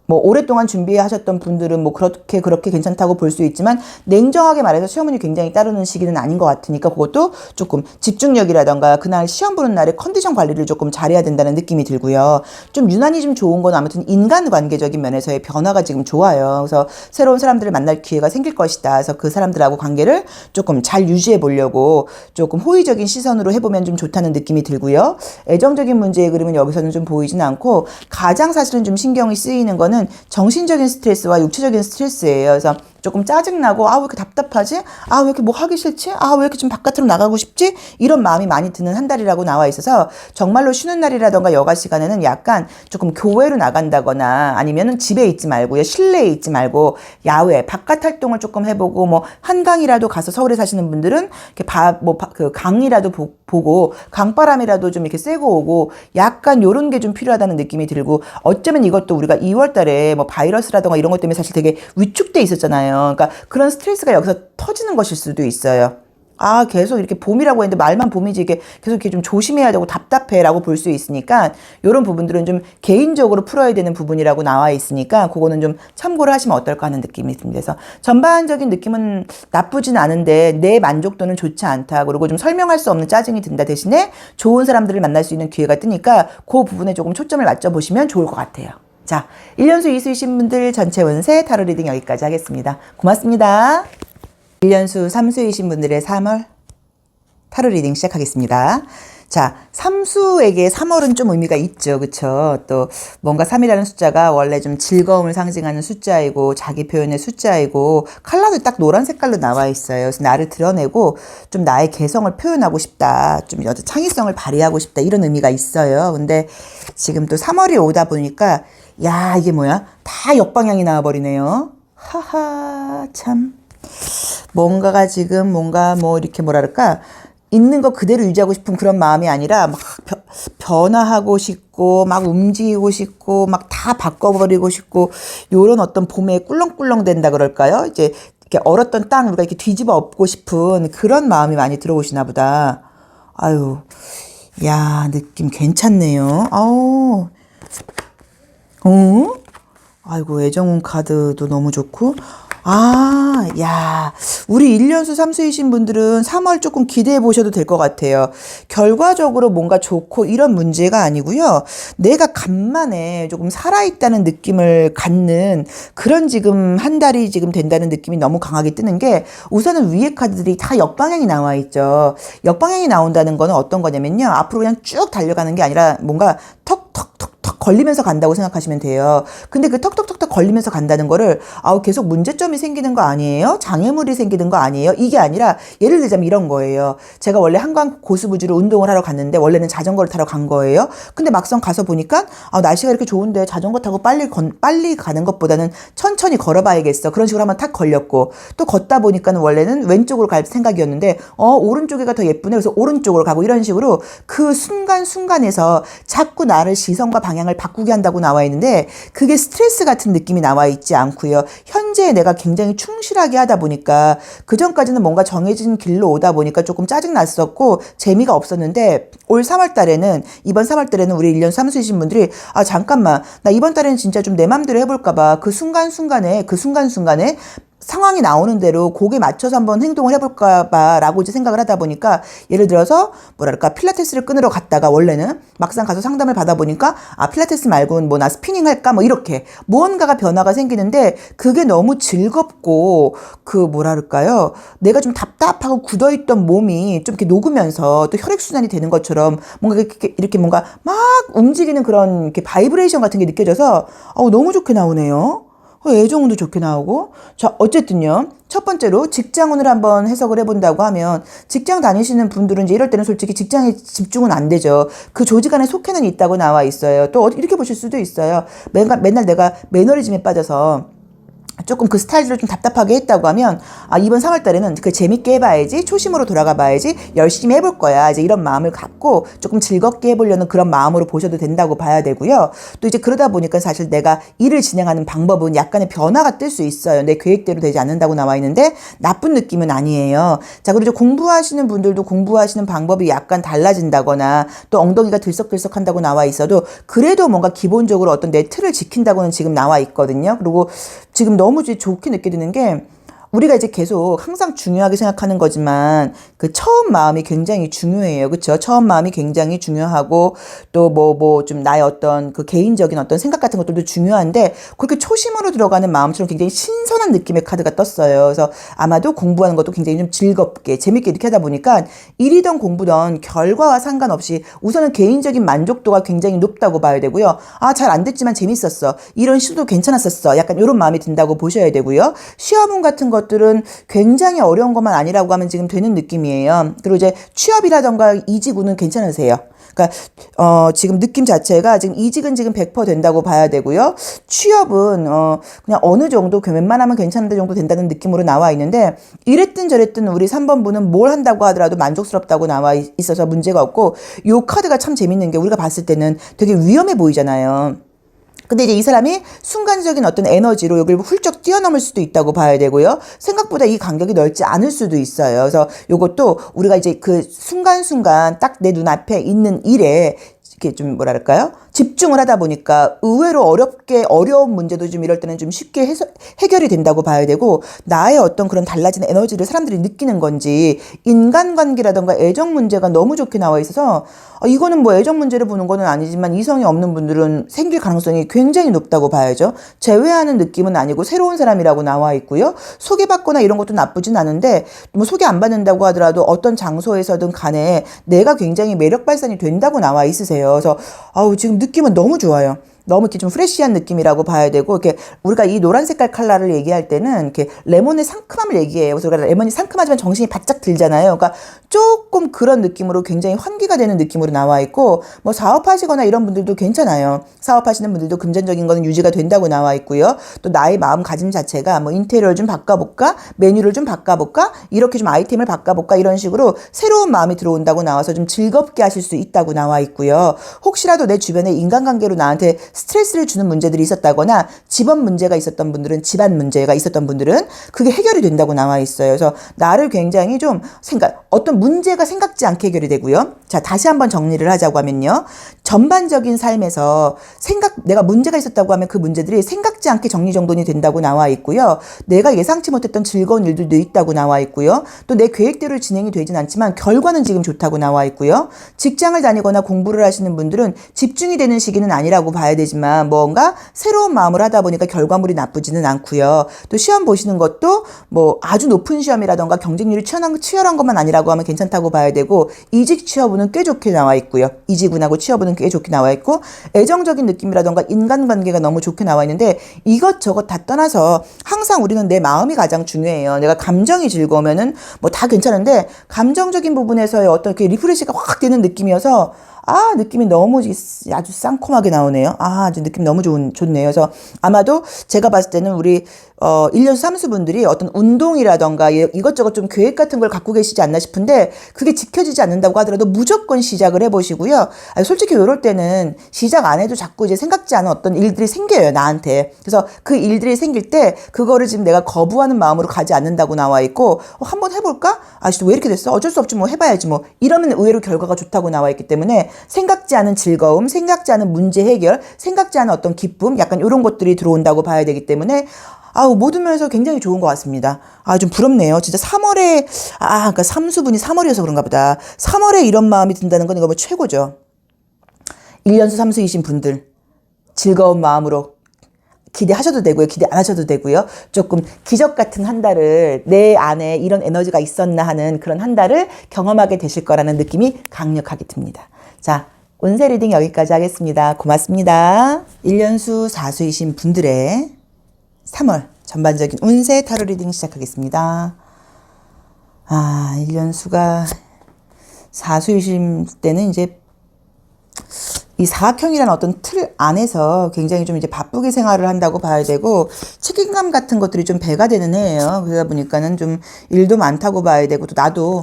뭐 오랫동안 준비하셨던 분들은 뭐 그렇게 괜찮다고 볼 수 있지만 냉정하게 말해서 시험운이 굉장히 따르는 시기는 아닌 것 같으니까 그것도 조금 집중력이라던가 그날 시험 보는 날에 컨디션 관리를 조금 잘해야 된다는 느낌이 들고요. 좀 유난히 좀 좋은 건 아무튼 인간관계적인 면에서의 변화가 지금 좋아요. 그래서 새로운 사람들을 만날 기회가 생길 것이다. 그래서 그 사람들하고 관계를 조금 잘 유지해 보려고 조금 호의적인 시선으로 해보면 좀 좋다는 느낌이 들고요. 애정적인 문제의 그림은 여기서는 좀 보이진 않고 가장 사실은 좀 신경이 쓰이는 거는 정신적인 스트레스와 육체적인 스트레스예요. 그래서 조금 짜증나고 왜 이렇게 답답하지? 왜 이렇게 뭐 하기 싫지? 왜 이렇게 좀 바깥으로 나가고 싶지? 이런 마음이 많이 드는 한 달이라고 나와 있어서 정말로 쉬는 날이라던가 여가 시간에는 약간 조금 교외로 나간다거나 아니면은 집에 있지 말고요. 실내에 있지 말고 야외 바깥 활동을 조금 해보고 뭐 한강이라도 가서 서울에 사시는 분들은 이렇게 그 강이라도 보고 강바람이라도 좀 이렇게 쐬고 오고 약간 요런 게 좀 필요하다는 느낌이 들고 어쩌면 이것도 우리가 2월 달에 뭐 바이러스라던가 이런 것 때문에 사실 되게 위축돼 있었잖아요. 그러니까 그런 스트레스가 여기서 터지는 것일 수도 있어요. 계속 이렇게 봄이라고 했는데 말만 봄이지 이게 계속 이렇게 좀 조심해야 되고 답답해라고 볼 수 있으니까 이런 부분들은 좀 개인적으로 풀어야 되는 부분이라고 나와 있으니까 그거는 좀 참고를 하시면 어떨까 하는 느낌이 듭니다. 그래서 전반적인 느낌은 나쁘진 않은데 내 만족도는 좋지 않다. 그리고 좀 설명할 수 없는 짜증이 든다 대신에 좋은 사람들을 만날 수 있는 기회가 뜨니까 그 부분에 조금 초점을 맞춰보시면 좋을 것 같아요. 자, 1년수 이수이신 분들 전체 운세 타로 리딩 여기까지 하겠습니다. 고맙습니다. 1년수 3수이신 분들의 3월 타로 리딩 시작하겠습니다. 자, 3수에게 3월은 좀 의미가 있죠. 그쵸? 또 뭔가 3이라는 숫자가 원래 좀 즐거움을 상징하는 숫자이고 자기 표현의 숫자이고 컬러도 딱 노란 색깔로 나와 있어요. 그래서 나를 드러내고 좀 나의 개성을 표현하고 싶다. 좀 여자 창의성을 발휘하고 싶다. 이런 의미가 있어요. 근데 지금 또 3월이 오다 보니까 이게 뭐야? 다 역방향이 나와버리네요. 하하 참. 뭔가가 지금 뭔가 뭐 이렇게 뭐랄까 있는 거 그대로 유지하고 싶은 그런 마음이 아니라 막 변화하고 싶고 막 움직이고 싶고 막 다 바꿔버리고 싶고 요런 어떤 봄에 꿀렁꿀렁 된다 그럴까요? 이제 이렇게 얼었던 땅 우리가 이렇게 뒤집어 엎고 싶은 그런 마음이 많이 들어오시나 보다. 느낌 괜찮네요. 아이고 애정운 카드도 너무 좋고 우리 1년수 3수이신 분들은 3월 조금 기대해 보셔도 될 것 같아요. 결과적으로 뭔가 좋고 이런 문제가 아니고요. 내가 간만에 조금 살아있다는 느낌을 갖는 그런 지금 한 달이 지금 된다는 느낌이 너무 강하게 뜨는 게 우선은 위에 카드들이 다 역방향이 나와 있죠. 역방향이 나온다는 거는 어떤 거냐면요. 앞으로 그냥 쭉 달려가는 게 아니라 뭔가 턱턱턱 걸리면서 간다고 생각하시면 돼요. 근데 그 턱턱턱턱 걸리면서 간다는 거를 계속 문제점이 생기는 거 아니에요? 장애물이 생기는 거 아니에요? 이게 아니라 예를 들자면 이런 거예요. 제가 원래 한강 고수부지로 운동을 하러 갔는데 원래는 자전거를 타러 간 거예요. 근데 막상 가서 보니까 날씨가 이렇게 좋은데 자전거 타고 빨리 가는 것보다는 천천히 걸어봐야겠어. 그런 식으로 한번 탁 걸렸고 또 걷다 보니까는 원래는 왼쪽으로 갈 생각이었는데 오른쪽이가 더 예쁘네. 그래서 오른쪽으로 가고 이런 식으로 그 순간순간에서 자꾸 나를 시선과 방향을 바꾸게 한다고 나와 있는데 그게 스트레스 같은 느낌이 나와 있지 않고요. 현재 내가 굉장히 충실하게 하다 보니까 그전까지는 뭔가 정해진 길로 오다 보니까 조금 짜증났었고 재미가 없었는데 올 3월 달에는 이번 3월 달에는 우리 1년 사무소이신 분들이 잠깐만 나 이번 달에는 진짜 좀 내 맘대로 해볼까 봐 그 순간순간에 상황이 나오는 대로 거기에 맞춰서 한번 행동을 해볼까 봐라고 이제 생각을 하다 보니까 예를 들어서 뭐랄까 필라테스를 끊으러 갔다가 원래는 막상 가서 상담을 받아보니까 필라테스 말고는 뭐 나 스피닝 할까 뭐 이렇게 무언가가 변화가 생기는데 그게 너무 즐겁고 그 뭐랄까요 내가 좀 답답하고 굳어있던 몸이 좀 이렇게 녹으면서 또 혈액순환이 되는 것처럼 뭔가 이렇게 뭔가 막 움직이는 그런 이렇게 바이브레이션 같은 게 느껴져서 너무 좋게 나오네요. 애정운도 좋게 나오고. 자, 어쨌든요. 첫 번째로 직장운을 한번 해석을 해본다고 하면 직장 다니시는 분들은 이제 이럴 때는 솔직히 직장에 집중은 안 되죠. 그 조직 안에 속해는 있다고 나와 있어요. 또 이렇게 보실 수도 있어요. 맨날 내가 매너리즘에 빠져서 조금 그 스타일대로 좀 답답하게 했다고 하면 이번 3월 달에는 그 재밌게 해봐야지 초심으로 돌아가 봐야지 열심히 해볼 거야 이제 이런 마음을 갖고 조금 즐겁게 해보려는 그런 마음으로 보셔도 된다고 봐야 되고요. 또 이제 그러다 보니까 사실 내가 일을 진행하는 방법은 약간의 변화가 뜰 수 있어요. 내 계획대로 되지 않는다고 나와 있는데 나쁜 느낌은 아니에요. 자, 그리고 이제 공부하시는 분들도 공부하시는 방법이 약간 달라진다거나 또 엉덩이가 들썩들썩 한다고 나와 있어도 그래도 뭔가 기본적으로 어떤 내 틀을 지킨다고는 지금 나와 있거든요. 그리고 지금 너무 좋게 느껴지는 게 우리가 이제 계속 항상 중요하게 생각하는 거지만 그 처음 마음이 굉장히 중요해요. 그렇죠? 처음 마음이 굉장히 중요하고 또 뭐 좀 나의 어떤 그 개인적인 어떤 생각 같은 것들도 중요한데 그렇게 초심으로 들어가는 마음처럼 굉장히 신선한 느낌의 카드가 떴어요. 그래서 아마도 공부하는 것도 굉장히 좀 즐겁게 재밌게 이렇게 하다 보니까 일이든 공부든 결과와 상관없이 우선은 개인적인 만족도가 굉장히 높다고 봐야 되고요. 잘 안 됐지만 재밌었어. 이런 시도도 괜찮았었어. 약간 이런 마음이 든다고 보셔야 되고요. 시험운 같은 것들은 굉장히 어려운 것만 아니라고 하면 지금 되는 느낌이에요. 그리고 이제 취업이라던가 이직운은 괜찮으세요. 그러니까 지금 느낌 자체가 지금 이직은 지금 100% 된다고 봐야 되고요. 취업은 그냥 어느 정도 웬만하면 괜찮은데 정도 된다는 느낌으로 나와 있는데 이랬든 저랬든 우리 3번 분은 뭘 한다고 하더라도 만족스럽다고 나와 있어서 문제가 없고 요 카드가 참 재밌는 게 우리가 봤을 때는 되게 위험해 보이잖아요. 근데 이제 이 사람이 순간적인 어떤 에너지로 여기를 훌쩍 뛰어넘을 수도 있다고 봐야 되고요. 생각보다 이 간격이 넓지 않을 수도 있어요. 그래서 요것도 우리가 이제 그 순간순간 딱 내 눈앞에 있는 일에 이렇게 좀 뭐랄까요? 집중을 하다 보니까 의외로 어려운 문제도 좀 이럴 때는 좀 쉽게 해결이 된다고 봐야 되고 나의 어떤 그런 달라진 에너지를 사람들이 느끼는 건지 인간관계라던가 애정 문제가 너무 좋게 나와 있어서 이거는 뭐 애정 문제를 보는 거는 아니지만 이성이 없는 분들은 생길 가능성이 굉장히 높다고 봐야죠. 제외하는 느낌은 아니고 새로운 사람이라고 나와 있고요. 소개받거나 이런 것도 나쁘진 않은데 뭐 소개 안 받는다고 하더라도 어떤 장소에서든 간에 내가 굉장히 매력 발산이 된다고 나와 있으세요. 그래서 지금 느낌은 너무 좋아요. 너무 이렇게 좀 프레시한 느낌이라고 봐야 되고, 이렇게 우리가 이 노란 색깔 컬러를 얘기할 때는 이렇게 레몬의 상큼함을 얘기해요. 그래서 우리가 레몬이 상큼하지만 정신이 바짝 들잖아요. 그러니까 조금 그런 느낌으로 굉장히 환기가 되는 느낌으로 나와 있고, 뭐 사업하시거나 이런 분들도 괜찮아요. 사업하시는 분들도 금전적인 거는 유지가 된다고 나와 있고요. 또 나의 마음가짐 자체가 뭐 인테리어를 좀 바꿔볼까? 메뉴를 좀 바꿔볼까? 이렇게 좀 아이템을 바꿔볼까? 이런 식으로 새로운 마음이 들어온다고 나와서 좀 즐겁게 하실 수 있다고 나와 있고요. 혹시라도 내 주변에 인간관계로 나한테 스트레스를 주는 문제들이 있었다거나 집안 문제가 있었던 분들은 집안 문제가 있었던 분들은 그게 해결이 된다고 나와 있어요. 그래서 나를 굉장히 좀 어떤 문제가 생각지 않게 해결이 되고요. 자, 다시 한번 정리를 하자고 하면요. 전반적인 삶에서 내가 문제가 있었다고 하면 그 문제들이 생각지 않게 정리정돈이 된다고 나와 있고요. 내가 예상치 못했던 즐거운 일들도 있다고 나와 있고요. 또 내 계획대로 진행이 되진 않지만 결과는 지금 좋다고 나와 있고요. 직장을 다니거나 공부를 하시는 분들은 집중이 되는 시기는 아니라고 봐야 되지 되지만 뭔가 새로운 마음을 하다 보니까 결과물이 나쁘지는 않고요. 또 시험 보시는 것도 뭐 아주 높은 시험이라던가 경쟁률이 치열한 것만 아니라고 하면 괜찮다고 봐야 되고, 이직 취업운은 꽤 좋게 나와 있고요. 이직운하고 취업운은 꽤 좋게 나와 있고, 애정적인 느낌이라던가 인간관계가 너무 좋게 나와 있는데, 이것저것 다 떠나서 항상 우리는 내 마음이 가장 중요해요. 내가 감정이 즐거우면은 뭐 다 괜찮은데, 감정적인 부분에서의 어떤 이렇게 리프레시가 확 되는 느낌이어서, 느낌이 너무 아주 쌍콤하게 나오네요. 아주 느낌 너무 좋네요. 그래서 아마도 제가 봤을 때는 우리 1년수 삼수분들이 어떤 운동이라던가 이것저것 좀 계획 같은 걸 갖고 계시지 않나 싶은데, 그게 지켜지지 않는다고 하더라도 무조건 시작을 해보시고요. 솔직히 이럴 때는 시작 안 해도 자꾸 이제 생각지 않은 어떤 일들이 생겨요, 나한테. 그래서 그 일들이 생길 때 그거를 지금 내가 거부하는 마음으로 가지 않는다고 나와 있고, 한번 해볼까? 왜 이렇게 됐어? 어쩔 수 없지 뭐, 해봐야지 뭐, 이러면 의외로 결과가 좋다고 나와 있기 때문에, 생각지 않은 즐거움, 생각지 않은 문제 해결, 생각지 않은 어떤 기쁨, 약간 이런 것들이 들어온다고 봐야 되기 때문에, 모든 면에서 굉장히 좋은 것 같습니다. 좀 부럽네요. 진짜 3월에, 그러니까 삼수분이 3월이어서 그런가 보다. 3월에 이런 마음이 든다는 건 이거 뭐 최고죠. 1년수 삼수이신 분들, 즐거운 마음으로 기대하셔도 되고요. 기대 안 하셔도 되고요. 조금 기적 같은 한 달을, 내 안에 이런 에너지가 있었나 하는 그런 한 달을 경험하게 되실 거라는 느낌이 강력하게 듭니다. 자, 운세 리딩 여기까지 하겠습니다. 고맙습니다. 1년수 4수이신 분들의 3월 전반적인 운세 타로 리딩 시작하겠습니다. 1년수가 4수이신 때는 이제 이 사각형이라는 어떤 틀 안에서 굉장히 좀 이제 바쁘게 생활을 한다고 봐야 되고, 책임감 같은 것들이 좀 배가 되는 해예요. 그러다 보니까는 좀 일도 많다고 봐야 되고, 또 나도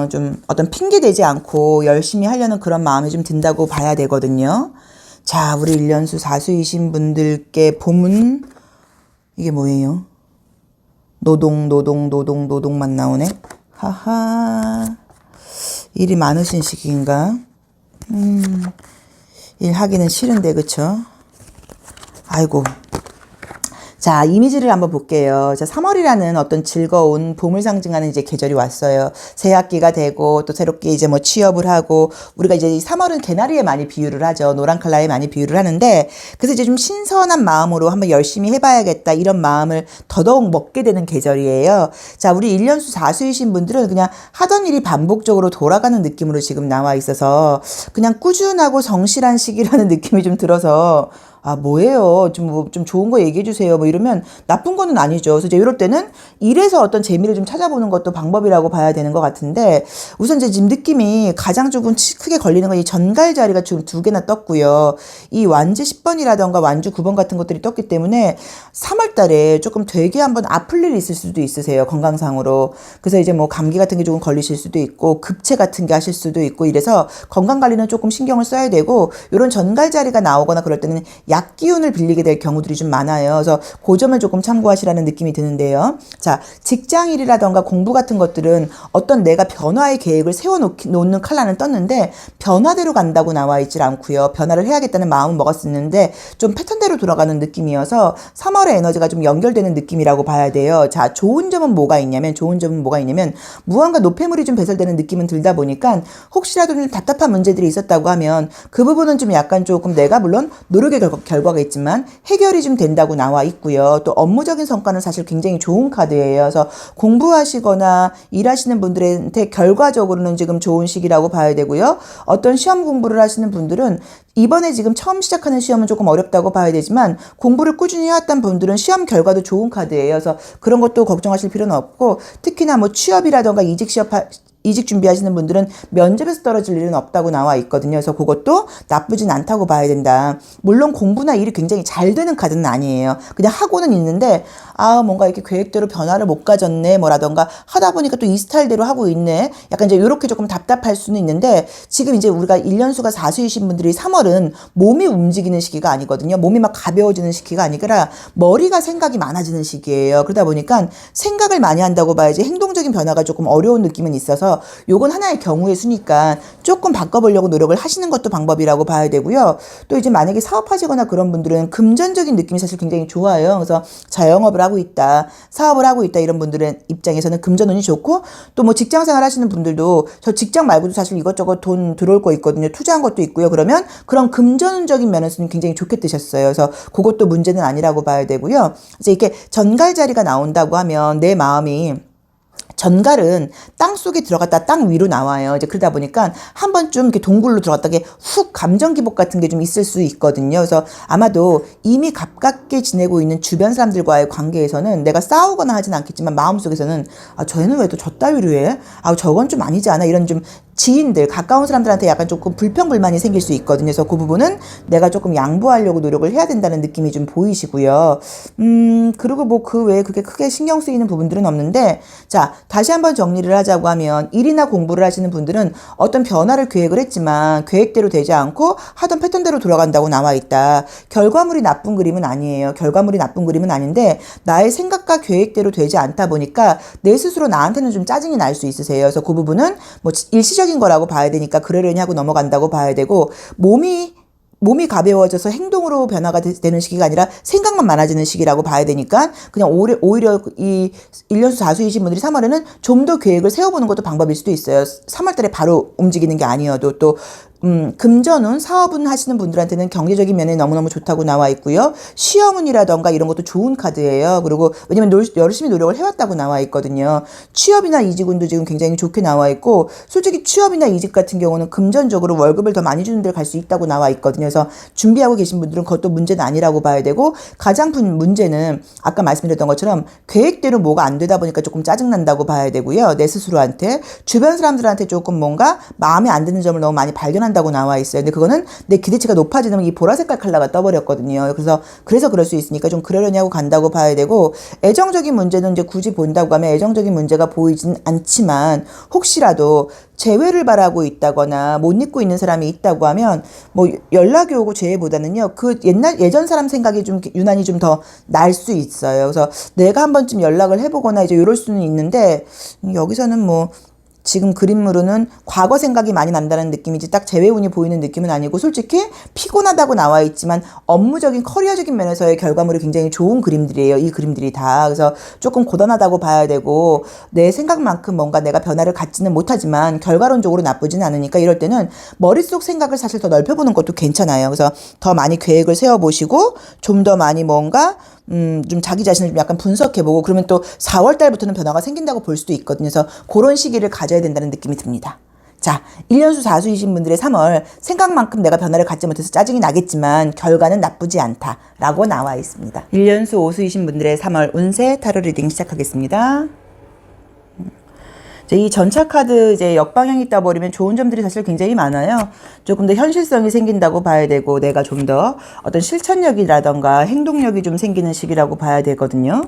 좀 어떤 핑계 대지 않고 열심히 하려는 그런 마음이 좀 든다고 봐야 되거든요. 자, 우리 1년수 4수이신 분들께 봄은 이게 뭐예요? 노동만 나오네. 하하. 일이 많으신 시기인가? 일 하기는 싫은데, 그쵸? 아이고. 자, 이미지를 한번 볼게요. 자, 3월이라는 어떤 즐거운 봄을 상징하는 이제 계절이 왔어요. 새 학기가 되고, 또 새롭게 이제 뭐 취업을 하고, 우리가 이제 3월은 개나리에 많이 비유를 하죠. 노란 컬러에 많이 비유를 하는데, 그래서 이제 좀 신선한 마음으로 한번 열심히 해봐야겠다, 이런 마음을 더더욱 먹게 되는 계절이에요. 자, 우리 1년수 4수이신 분들은 그냥 하던 일이 반복적으로 돌아가는 느낌으로 지금 나와 있어서, 그냥 꾸준하고 성실한 시기라는 느낌이 좀 들어서, 뭐예요? 좀 좋은 거 얘기해 주세요. 뭐 이러면 나쁜 거는 아니죠. 그래서 이제 이럴 때는 일에서 어떤 재미를 좀 찾아보는 것도 방법이라고 봐야 되는 것 같은데, 우선 이제 지금 느낌이 가장 조금 크게 걸리는 건 이 전갈 자리가 지금 2개나 떴고요. 이 완주 10번이라던가 완주 9번 같은 것들이 떴기 때문에 3월 달에 조금 되게 한번 아플 일이 있을 수도 있으세요. 건강상으로. 그래서 이제 뭐 감기 같은 게 조금 걸리실 수도 있고, 급체 같은 게 하실 수도 있고, 이래서 건강 관리는 조금 신경을 써야 되고, 이런 전갈 자리가 나오거나 그럴 때는 약 기운을 빌리게 될 경우들이 좀 많아요. 그래서 그 점을 조금 참고하시라는 느낌이 드는데요. 자, 직장일이라던가 공부 같은 것들은 어떤 내가 변화의 계획을 세워놓는 칼라는 떴는데, 변화대로 간다고 나와 있질 않고요. 변화를 해야겠다는 마음은 먹었었는데 좀 패턴대로 돌아가는 느낌이어서 3월의 에너지가 좀 연결되는 느낌이라고 봐야 돼요. 자, 좋은 점은 뭐가 있냐면 무언가 노폐물이 좀 배설되는 느낌은 들다 보니까, 혹시라도 좀 답답한 문제들이 있었다고 하면 그 부분은 좀 약간 조금 내가 물론 노력의 결과가 있지만 해결이 좀 된다고 나와 있고요. 또 업무적인 성과는 사실 굉장히 좋은 카드예요. 그래서 공부하시거나 일하시는 분들한테 결과적으로는 지금 좋은 시기라고 봐야 되고요. 어떤 시험 공부를 하시는 분들은 이번에 지금 처음 시작하는 시험은 조금 어렵다고 봐야 되지만, 공부를 꾸준히 해왔던 분들은 시험 결과도 좋은 카드예요. 그래서 그런 것도 걱정하실 필요는 없고, 특히나 뭐 취업이라던가 이직 준비하시는 분들은 면접에서 떨어질 일은 없다고 나와 있거든요. 그래서 그것도 나쁘진 않다고 봐야 된다. 물론 공부나 일이 굉장히 잘 되는 카드는 아니에요. 그냥 하고는 있는데, 뭔가 이렇게 계획대로 변화를 못 가졌네, 뭐라던가 하다 보니까 또 이 스타일대로 하고 있네, 약간 이제 이렇게 조금 답답할 수는 있는데, 지금 이제 우리가 1년수가 4수이신 분들이 3월은 몸이 움직이는 시기가 아니거든요. 몸이 막 가벼워지는 시기가 아니라 머리가 생각이 많아지는 시기예요. 그러다 보니까 생각을 많이 한다고 봐야지 행동적인 변화가 조금 어려운 느낌은 있어서, 요건 하나의 경우의 수니까 조금 바꿔보려고 노력을 하시는 것도 방법이라고 봐야 되고요. 또 이제 만약에 사업하시거나 그런 분들은 금전적인 느낌이 사실 굉장히 좋아요. 그래서 자영업을 하고 있다, 사업을 하고 있다 이런 분들의 입장에서는 금전운이 좋고, 또 뭐 직장생활 하시는 분들도 저 직장 말고도 사실 이것저것 돈 들어올 거 있거든요. 투자한 것도 있고요. 그러면 그런 금전적인 면에서는 굉장히 좋게 뜨셨어요. 그래서 그것도 문제는 아니라고 봐야 되고요. 이제 이렇게 전갈 자리가 나온다고 하면 내 마음이, 전갈은 땅 속에 들어갔다 땅 위로 나와요. 이제 그러다 보니까 한 번쯤 이렇게 동굴로 들어갔다 훅 감정 기복 같은 게 좀 있을 수 있거든요. 그래서 아마도 이미 가깝게 지내고 있는 주변 사람들과의 관계에서는 내가 싸우거나 하진 않겠지만 마음속에서는 아, 쟤는 왜 또 저 따위로 해? 아, 저건 좀 아니지 않아? 이런 좀 지인들, 가까운 사람들한테 약간 조금 불평불만이 생길 수 있거든요. 그래서 그 부분은 내가 조금 양보하려고 노력을 해야 된다는 느낌이 좀 보이시고요. 그리고 뭐 그 외에 그게 크게 신경 쓰이는 부분들은 없는데, 자, 다시 한번 정리를 하자고 하면 일이나 공부를 하시는 분들은 어떤 변화를 계획을 했지만 계획대로 되지 않고 하던 패턴대로 돌아간다고 나와 있다. 결과물이 나쁜 그림은 아니에요. 결과물이 나쁜 그림은 아닌데 나의 생각과 계획대로 되지 않다 보니까 내 스스로 나한테는 좀 짜증이 날 수 있으세요. 그래서 그 부분은 뭐 일시적인 거라고 봐야 되니까 그러려니 하고 넘어간다고 봐야 되고, 몸이 가벼워져서 행동으로 변화가 되는 시기가 아니라 생각만 많아지는 시기라고 봐야 되니까 그냥 오히려 이 1년수 사수이신 분들이 3월에는 좀 더 계획을 세워보는 것도 방법일 수도 있어요. 3월 달에 바로 움직이는 게 아니어도. 또 금전운, 사업운 하시는 분들한테는 경제적인 면에 너무너무 좋다고 나와 있고요. 시험운이라던가 이런 것도 좋은 카드예요. 그리고 왜냐면 열심히 노력을 해왔다고 나와 있거든요. 취업이나 이직운도 지금 굉장히 좋게 나와 있고, 솔직히 취업이나 이직 같은 경우는 금전적으로 월급을 더 많이 주는 데를 갈 수 있다고 나와 있거든요. 그래서 준비하고 계신 분들은 그것도 문제는 아니라고 봐야 되고, 가장 큰 문제는 아까 말씀드렸던 것처럼 계획대로 뭐가 안 되다 보니까 조금 짜증난다고 봐야 되고요. 내 스스로한테, 주변 사람들한테 조금 뭔가 마음에 안 드는 점을 너무 많이 발견한다고 나와 있어요. 근데 그거는 내 기대치가 높아지면 이 보라색깔 컬러가 떠버렸거든요. 그래서 그럴 수 있으니까 좀 그러려니 하고 간다고 봐야 되고, 애정적인 문제는 이제 굳이 본다고 하면 애정적인 문제가 보이진 않지만 혹시라도 재회를 바라고 있다거나 못 잊고 있는 사람이 있다고 하면 뭐 연락이 오고 재회보다는요, 그 예전 사람 생각이 좀 유난히 좀 더 날 수 있어요. 그래서 내가 한 번쯤 연락을 해보거나 이제 이럴 수는 있는데, 여기서는 뭐 지금 그림으로는 과거 생각이 많이 난다는 느낌이지 딱 재회운이 보이는 느낌은 아니고, 솔직히 피곤하다고 나와 있지만 업무적인 커리어적인 면에서의 결과물이 굉장히 좋은 그림들이에요. 이 그림들이 다. 그래서 조금 고단하다고 봐야 되고, 내 생각만큼 뭔가 내가 변화를 갖지는 못하지만 결과론적으로 나쁘진 않으니까 이럴 때는 머릿속 생각을 사실 더 넓혀보는 것도 괜찮아요. 그래서 더 많이 계획을 세워보시고 좀 더 많이 뭔가 좀 자기 자신을 좀 약간 분석해보고, 그러면 또 4월 달부터는 변화가 생긴다고 볼 수도 있거든요. 그래서 그런 시기를 가져야 된다는 느낌이 듭니다. 자, 1년수 4수이신 분들의 3월, 생각만큼 내가 변화를 갖지 못해서 짜증이 나겠지만 결과는 나쁘지 않다라고 나와 있습니다. 1년수 5수이신 분들의 3월 운세 타로 리딩 시작하겠습니다. 이 전차 카드 이제 역방향이 떠버리면 좋은 점들이 사실 굉장히 많아요. 조금 더 현실성이 생긴다고 봐야 되고, 내가 좀 더 어떤 실천력이라던가 행동력이 좀 생기는 시기라고 봐야 되거든요.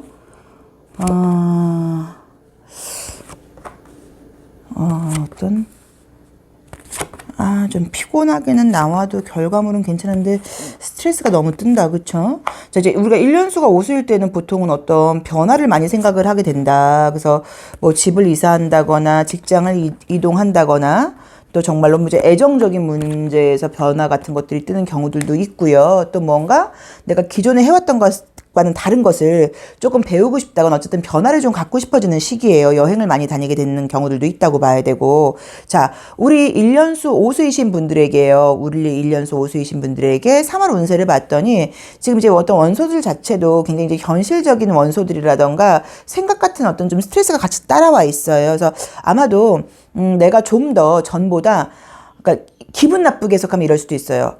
좀 피곤하게는 나와도 결과물은 괜찮은데 스트레스가 너무 뜬다. 그쵸? 자, 이제 우리가 1년수가 5수일 때는 보통은 어떤 변화를 많이 생각을 하게 된다. 그래서 뭐 집을 이사한다거나 직장을 이동한다거나, 또 정말로 이제 애정적인 문제에서 변화 같은 것들이 뜨는 경우들도 있고요. 또 뭔가 내가 기존에 해왔던 것과는 다른 것을 조금 배우고 싶다거나 어쨌든 변화를 좀 갖고 싶어지는 시기예요. 여행을 많이 다니게 되는 경우들도 있다고 봐야 되고, 자, 우리 1년수 5수이신 분들에게요. 우리 1년수 5수이신 분들에게 3월 운세를 봤더니 지금 이제 어떤 원소들 자체도 굉장히 이제 현실적인 원소들이라던가 생각 같은 어떤 좀 스트레스가 같이 따라와 있어요. 그래서 아마도 내가 좀 더 전보다, 그러니까 기분 나쁘게 해석하면 이럴 수도 있어요.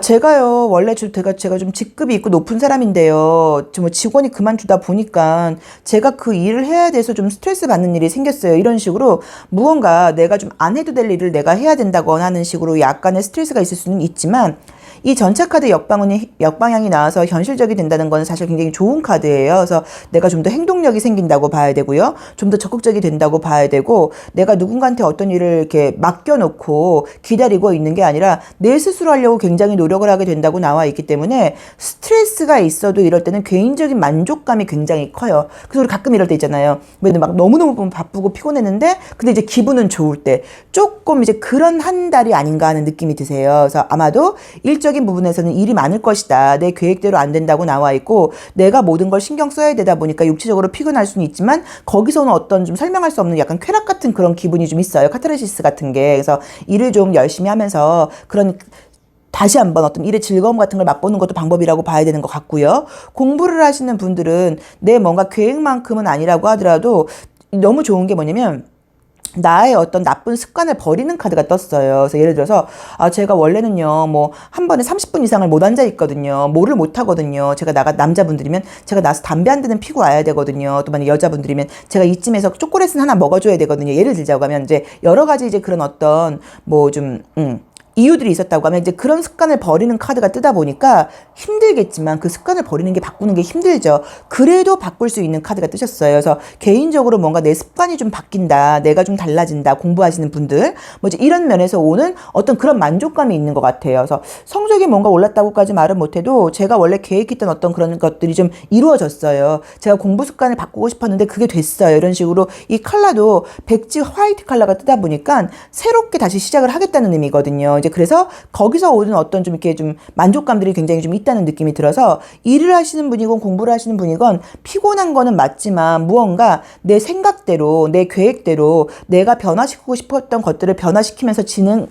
제가요, 원래 제가 좀 직급이 있고 높은 사람인데요. 뭐 직원이 그만두다 보니까 제가 그 일을 해야 돼서 좀 스트레스 받는 일이 생겼어요. 이런 식으로 무언가 내가 좀 안 해도 될 일을 내가 해야 된다거나 하는 식으로 약간의 스트레스가 있을 수는 있지만, 이 전차 카드 역방향이 나와서 현실적이 된다는 건 사실 굉장히 좋은 카드예요. 그래서 내가 좀 더 행동력이 생긴다고 봐야 되고요. 좀 더 적극적이 된다고 봐야 되고, 내가 누군가한테 어떤 일을 이렇게 맡겨놓고 기다리고 있는 게 아니라 내 스스로 하려고 굉장히 노력을 하게 된다고 나와 있기 때문에, 스트레스가 있어도 이럴 때는 개인적인 만족감이 굉장히 커요. 그래서 우리 가끔 이럴 때 있잖아요. 막 너무너무 바쁘고 피곤했는데 근데 이제 기분은 좋을 때 조금 이제 그런 한 달이 아닌가 하는 느낌이 드세요. 그래서 아마도 일정 경제적인 부분에서는 일이 많을 것이다. 내 계획대로 안 된다고 나와 있고 내가 모든 걸 신경 써야 되다 보니까 육체적으로 피곤할 수는 있지만 거기서는 어떤 좀 설명할 수 없는 약간 쾌락 같은 그런 기분이 좀 있어요. 카타르시스 같은 게. 그래서 일을 좀 열심히 하면서 그런 다시 한번 어떤 일의 즐거움 같은 걸 맛보는 것도 방법이라고 봐야 되는 것 같고요. 공부를 하시는 분들은 내 뭔가 계획만큼은 아니라고 하더라도 너무 좋은 게 뭐냐면 나의 어떤 나쁜 습관을 버리는 카드가 떴어요. 그래서 예를 들어서 제가 원래는요 뭐 한 번에 30분 이상을 못 앉아 있거든요. 뭐를 못 하거든요. 제가 남자분들이면 제가 나서 담배 한 대는 피고 와야 되거든요. 또 만약 여자분들이면 제가 이쯤에서 초콜릿은 하나 먹어줘야 되거든요. 예를 들자고 하면 이제 여러 가지 이제 그런 어떤 뭐 좀 이유들이 있었다고 하면 이제 그런 습관을 버리는 카드가 뜨다 보니까 힘들겠지만 그 습관을 버리는 게 바꾸는 게 힘들죠. 그래도 바꿀 수 있는 카드가 뜨셨어요. 그래서 개인적으로 뭔가 내 습관이 좀 바뀐다. 내가 좀 달라진다. 공부하시는 분들. 뭐 이제 이런 면에서 오는 어떤 그런 만족감이 있는 것 같아요. 그래서 성적이 뭔가 올랐다고까지 말은 못해도 제가 원래 계획했던 어떤 그런 것들이 좀 이루어졌어요. 제가 공부 습관을 바꾸고 싶었는데 그게 됐어요. 이런 식으로 이 컬러도 백지 화이트 컬러가 뜨다 보니까 새롭게 다시 시작을 하겠다는 의미거든요. 이제 그래서 거기서 오는 어떤 좀 이렇게 좀 만족감들이 굉장히 좀 있다는 느낌이 들어서 일을 하시는 분이건 공부를 하시는 분이건 피곤한 거는 맞지만 무언가 내 생각대로 내 계획대로 내가 변화시키고 싶었던 것들을 변화시키면서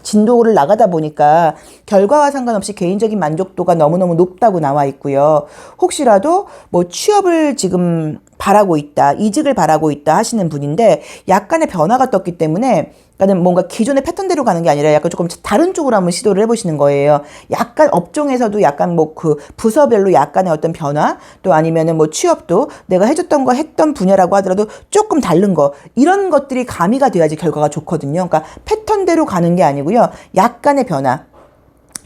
진도를 나가다 보니까 결과와 상관없이 개인적인 만족도가 너무너무 높다고 나와 있고요. 혹시라도 뭐 취업을 지금 바라고 있다, 이직을 바라고 있다 하시는 분인데 약간의 변화가 떴기 때문에 그러니까 뭔가 기존의 패턴대로 가는 게 아니라 약간 조금 다른 쪽으로 한번 시도를 해보시는 거예요. 약간 업종에서도 약간 뭐 그 부서별로 약간의 어떤 변화 또 아니면은 뭐 취업도 내가 해줬던 거 했던 분야라고 하더라도 조금 다른 거 이런 것들이 가미가 돼야지 결과가 좋거든요. 그러니까 패턴대로 가는 게 아니고요. 약간의 변화.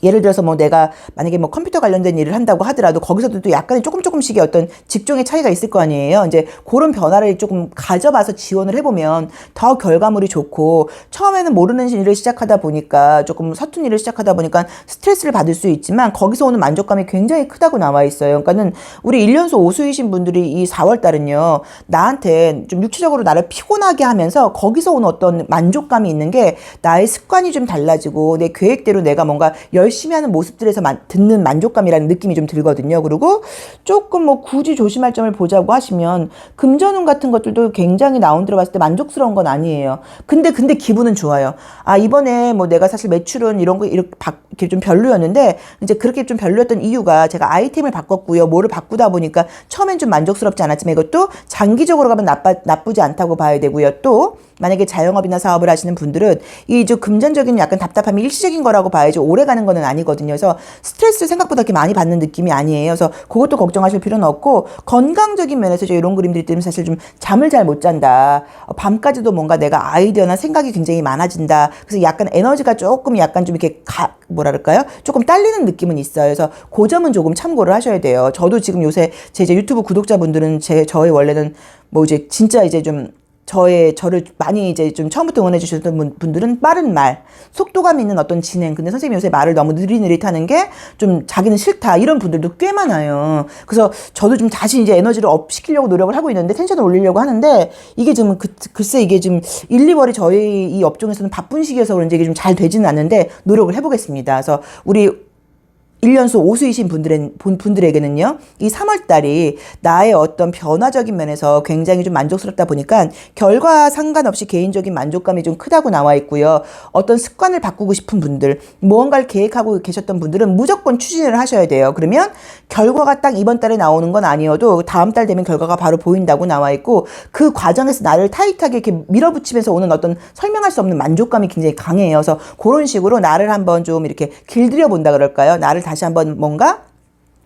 예를 들어서 뭐 내가 만약에 뭐 컴퓨터 관련된 일을 한다고 하더라도 거기서도 또 약간의 조금씩의 어떤 직종의 차이가 있을 거 아니에요. 이제 그런 변화를 조금 가져봐서 지원을 해보면 더 결과물이 좋고 처음에는 모르는 일을 시작하다 보니까 조금 서툰 일을 시작하다 보니까 스트레스를 받을 수 있지만 거기서 오는 만족감이 굉장히 크다고 나와 있어요. 그러니까는 우리 1년수 오수이신 분들이 이 4월 달은요. 나한테 좀 육체적으로 나를 피곤하게 하면서 거기서 오는 어떤 만족감이 있는 게 나의 습관이 좀 달라지고 내 계획대로 내가 뭔가 열심히 하는 모습들에서 듣는 만족감이라는 느낌이 좀 들거든요. 그리고 조금 뭐 굳이 조심할 점을 보자고 하시면 금전운 같은 것들도 굉장히 나온 들어봤을 때 만족스러운 건 아니에요. 근데 기분은 좋아요. 이번에 뭐 내가 사실 매출은 이런 거 이렇게 좀 별로였는데 이제 그렇게 좀 별로였던 이유가 제가 아이템을 바꿨고요. 뭐를 바꾸다 보니까 처음엔 좀 만족스럽지 않았지만 이것도 장기적으로 가면 나쁘지 않다고 봐야 되고요. 또 만약에 자영업이나 사업을 하시는 분들은 이 금전적인 약간 답답함이 일시적인 거라고 봐야지 오래 가는 거는 아니거든요. 그래서 스트레스 생각보다 그렇게 많이 받는 느낌이 아니에요. 그래서 그것도 걱정하실 필요는 없고 건강적인 면에서 이런 그림들이 뜨면 사실 좀 잠을 잘 못 잔다. 밤까지도 뭔가 내가 아이디어나 생각이 굉장히 많아진다. 그래서 약간 에너지가 조금 약간 좀 이렇게 뭐랄까요? 조금 딸리는 느낌은 있어요. 그래서 그 점은 조금 참고를 하셔야 돼요. 저도 지금 요새 제 이제 유튜브 구독자분들은 저의 원래는 뭐 이제 진짜 이제 좀 저를 많이 이제 좀 처음부터 응원해 주셨던 분들은 빠른 말, 속도감 있는 어떤 진행. 근데 선생님이 요새 말을 너무 느릿느릿하는 게 좀 자기는 싫다. 이런 분들도 꽤 많아요. 그래서 저도 좀 다시 이제 에너지를 업 시키려고 노력을 하고 있는데 텐션을 올리려고 하는데 이게 지금 글쎄 이게 지금 1, 2월이 저희 이 업종에서는 바쁜 시기여서 그런지 이게 좀 잘 되지는 않는데 노력을 해보겠습니다. 그래서 우리 1년수 오수이신 분들에게는요, 이 3월달이 나의 어떤 변화적인 면에서 굉장히 좀 만족스럽다 보니까 결과와 상관없이 개인적인 만족감이 좀 크다고 나와 있고요. 어떤 습관을 바꾸고 싶은 분들, 무언가를 계획하고 계셨던 분들은 무조건 추진을 하셔야 돼요. 그러면 결과가 딱 이번 달에 나오는 건 아니어도 다음 달 되면 결과가 바로 보인다고 나와 있고 그 과정에서 나를 타이트하게 이렇게 밀어붙이면서 오는 어떤 설명할 수 없는 만족감이 굉장히 강해요. 그래서 그런 식으로 나를 한번 좀 이렇게 길들여 본다 그럴까요? 나를 다시 한번 뭔가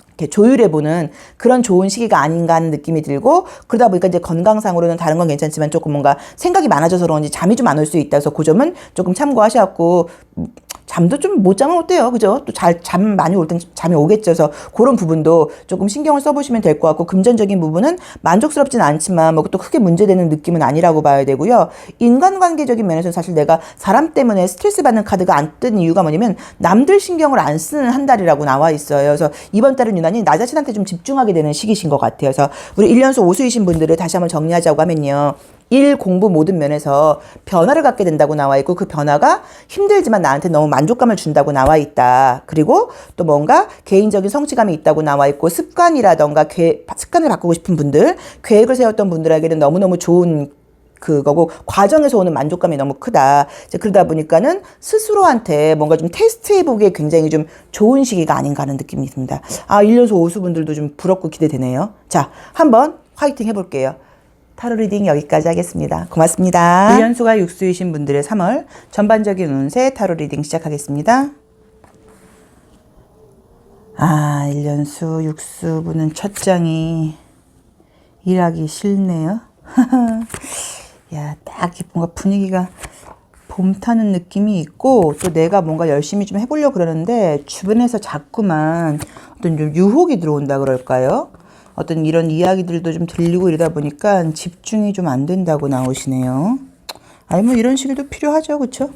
이렇게 조율해보는 그런 좋은 시기가 아닌가 하는 느낌이 들고 그러다 보니까 이제 건강상으로는 다른 건 괜찮지만 조금 뭔가 생각이 많아져서 그런지 잠이 좀 안 올 수 있다. 그래서 그 점은 조금 참고하셔갖고 잠도 좀 못 자면 어때요? 그죠? 또 잠 많이 올 땐 잠이 오겠죠. 그래서 그런 부분도 조금 신경을 써보시면 될 것 같고 금전적인 부분은 만족스럽진 않지만 뭐 또 크게 문제되는 느낌은 아니라고 봐야 되고요. 인간관계적인 면에서는 사실 내가 사람 때문에 스트레스 받는 카드가 안 뜬 이유가 뭐냐면 남들 신경을 안 쓰는 한 달이라고 나와 있어요. 그래서 이번 달은 유난히 나 자신한테 좀 집중하게 되는 시기신 것 같아요. 그래서 우리 1년수 오수이신 분들을 다시 한번 정리하자고 하면요. 일, 공부 모든 면에서 변화를 갖게 된다고 나와 있고 그 변화가 힘들지만 나한테 너무 만족감을 준다고 나와 있다. 그리고 또 뭔가 개인적인 성취감이 있다고 나와 있고 습관이라던가 습관을 바꾸고 싶은 분들, 계획을 세웠던 분들에게는 너무너무 좋은 그거고 과정에서 오는 만족감이 너무 크다. 이제 그러다 보니까는 스스로한테 뭔가 좀 테스트해보기에 굉장히 좀 좋은 시기가 아닌가 하는 느낌이 듭니다. 아, 1년수 오수분들도 좀 부럽고 기대되네요. 자, 한번 화이팅 해볼게요. 타로 리딩 여기까지 하겠습니다. 고맙습니다. 1년수가 육수이신 분들의 3월 전반적인 운세 타로 리딩 시작하겠습니다. 아, 1년수 육수분은 첫 장이 일하기 싫네요. 야, 딱 뭔가 분위기가 봄 타는 느낌이 있고 또 내가 뭔가 열심히 좀 해보려고 그러는데 주변에서 자꾸만 어떤 좀 유혹이 들어온다 그럴까요? 어떤 이런 이야기들도 좀 들리고 이러다 보니까 집중이 좀 안 된다고 나오시네요. 아니 뭐 이런 시기도 필요하죠, 그렇죠?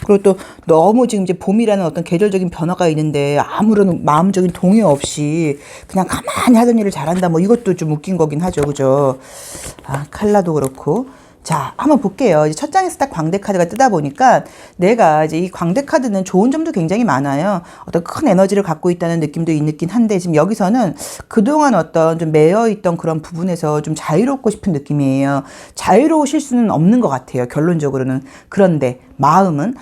그리고 또 너무 지금 이제 봄이라는 어떤 계절적인 변화가 있는데 아무런 마음적인 동요 없이 그냥 가만히 하던 일을 잘한다 뭐 이것도 좀 웃긴 거긴 하죠, 그죠? 아, 칼라도 그렇고. 자, 한번 볼게요. 이제 첫 장에서 딱 광대 카드가 뜨다 보니까 내가 이제 이 광대 카드는 좋은 점도 굉장히 많아요. 어떤 큰 에너지를 갖고 있다는 느낌도 있긴 한데 지금 여기서는 그동안 어떤 좀 매여 있던 그런 부분에서 좀 자유롭고 싶은 느낌이에요. 자유로우실 수는 없는 것 같아요. 결론적으로는. 그런데 마음은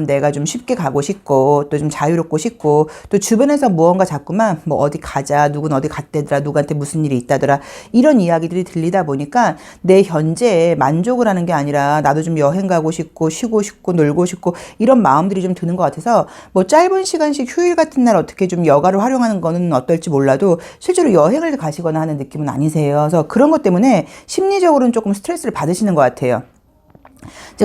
내가 좀 쉽게 가고 싶고 또 좀 자유롭고 싶고 또 주변에서 무언가 자꾸만 뭐 어디 가자, 누군 어디 갔대더라, 누구한테 무슨 일이 있다더라 이런 이야기들이 들리다 보니까 내 현재에 만족을 하는 게 아니라 나도 좀 여행 가고 싶고 쉬고 싶고 놀고 싶고 이런 마음들이 좀 드는 것 같아서 뭐 짧은 시간씩 휴일 같은 날 어떻게 좀 여가를 활용하는 거는 어떨지 몰라도 실제로 여행을 가시거나 하는 느낌은 아니세요. 그래서 그런 것 때문에 심리적으로는 조금 스트레스를 받으시는 것 같아요.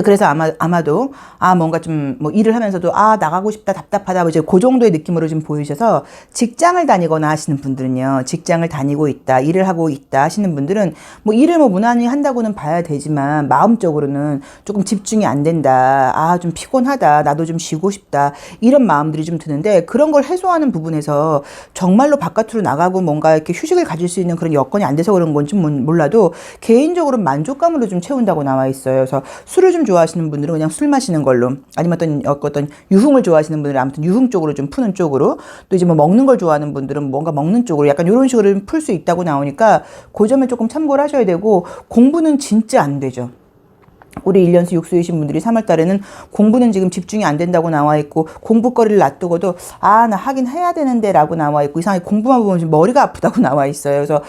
그래서 아마도 뭔가 좀 뭐 일을 하면서도 나가고 싶다 답답하다 뭐 이제 그 정도의 느낌으로 좀 보이셔서 직장을 다니거나 하시는 분들은요, 직장을 다니고 있다 일을 하고 있다 하시는 분들은 뭐 일을 뭐 무난히 한다고는 봐야 되지만 마음적으로는 조금 집중이 안 된다, 좀 피곤하다, 나도 좀 쉬고 싶다 이런 마음들이 좀 드는데 그런 걸 해소하는 부분에서 정말로 바깥으로 나가고 뭔가 이렇게 휴식을 가질 수 있는 그런 여건이 안 돼서 그런 건지 몰라도 개인적으로 만족감으로 좀 채운다고 나와 있어요. 그래서 술을 좀 좋아하시는 분들은 그냥 술 마시는 걸로, 아니면 어떤 유흥을 좋아하시는 분들은 아무튼 유흥 쪽으로 좀 푸는 쪽으로, 또 이제 뭐 먹는 걸 좋아하는 분들은 뭔가 먹는 쪽으로 약간 이런 식으로 풀 수 있다고 나오니까 그 점에 조금 참고를 하셔야 되고 공부는 진짜 안 되죠. 우리 1년수 육수이신 분들이 3월 달에는 공부는 지금 집중이 안 된다고 나와 있고 공부거리를 놔두고도 나 하긴 해야 되는데 라고 나와 있고 이상하게 공부만 보면 지금 머리가 아프다고 나와 있어요. 그래서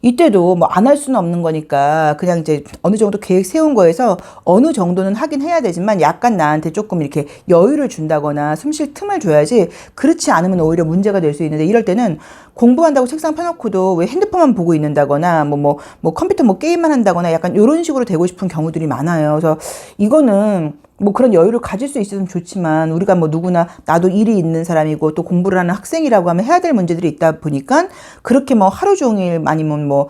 이때도 뭐 안 할 수는 없는 거니까 그냥 이제 어느 정도 계획 세운 거에서 어느 정도는 하긴 해야 되지만 약간 나한테 조금 이렇게 여유를 준다거나 숨쉴 틈을 줘야지, 그렇지 않으면 오히려 문제가 될 수 있는데 이럴 때는 공부한다고 책상 펴놓고도 왜 핸드폰만 보고 있는다거나 뭐 컴퓨터 뭐 게임만 한다거나 약간 이런 식으로 되고 싶은 경우들이 많아요. 그래서 이거는 뭐 그런 여유를 가질 수 있으면 좋지만 우리가 뭐 누구나 나도 일이 있는 사람이고 또 공부를 하는 학생이라고 하면 해야 될 문제들이 있다 보니까 그렇게 뭐 하루 종일 아니면 뭐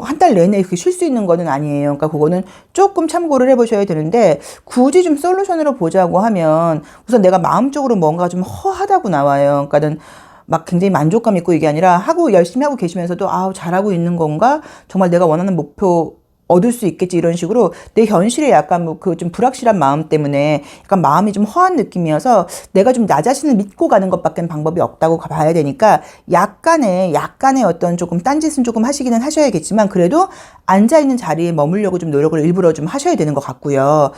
한 달 내내 이렇게 쉴 수 있는 거는 아니에요. 그러니까 그거는 조금 참고를 해보셔야 되는데 굳이 좀 솔루션으로 보자고 하면 우선 내가 마음적으로 뭔가 좀 허하다고 나와요. 그러니까는 막 굉장히 만족감 있고 이게 아니라 하고 열심히 하고 계시면서도 잘하고 있는 건가? 정말 내가 원하는 목표 얻을 수 있겠지 이런 식으로 내 현실에 약간 뭐 그 좀 불확실한 마음 때문에 약간 마음이 좀 허한 느낌이어서 내가 좀 나 자신을 믿고 가는 것밖에 방법이 없다고 봐야 되니까 약간의 어떤 조금 딴짓은 조금 하시기는 하셔야겠지만 그래도 앉아있는 자리에 머물려고 좀 노력을 일부러 좀 하셔야 되는 것 같고요.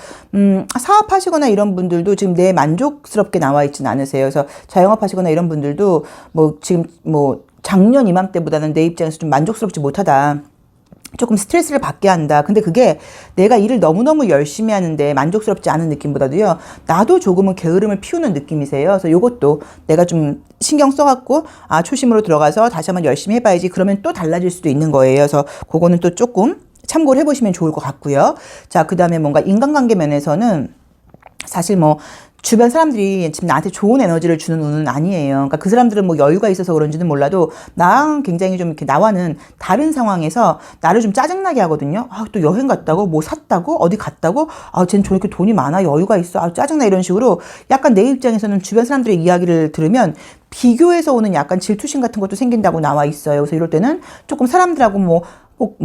사업하시거나 이런 분들도 지금 내 만족스럽게 나와 있지는 않으세요. 그래서 자영업하시거나 이런 분들도 뭐 지금 뭐 작년 이맘때보다는 내 입장에서 좀 만족스럽지 못하다, 조금 스트레스를 받게 한다. 근데 그게 내가 일을 너무너무 열심히 하는데 만족스럽지 않은 느낌보다도요, 나도 조금은 게으름을 피우는 느낌이세요. 그래서 요것도 내가 좀 신경 써갖고 초심으로 들어가서 다시 한번 열심히 해봐야지, 그러면 또 달라질 수도 있는 거예요. 그래서 그거는 또 조금 참고를 해보시면 좋을 것 같고요. 자, 그 다음에 뭔가 인간관계 면에서는 사실 뭐 주변 사람들이 지금 나한테 좋은 에너지를 주는 운은 아니에요. 그러니까 그 사람들은 뭐 여유가 있어서 그런지는 몰라도 나랑 굉장히 좀 이렇게 나와는 다른 상황에서 나를 좀 짜증나게 하거든요. 또 여행 갔다고, 뭐 샀다고, 어디 갔다고, 쟤는 저렇게 돈이 많아, 여유가 있어, 짜증나, 이런 식으로 약간 내 입장에서는 주변 사람들의 이야기를 들으면 비교해서 오는 약간 질투심 같은 것도 생긴다고 나와 있어요. 그래서 이럴 때는 조금 사람들하고 꼭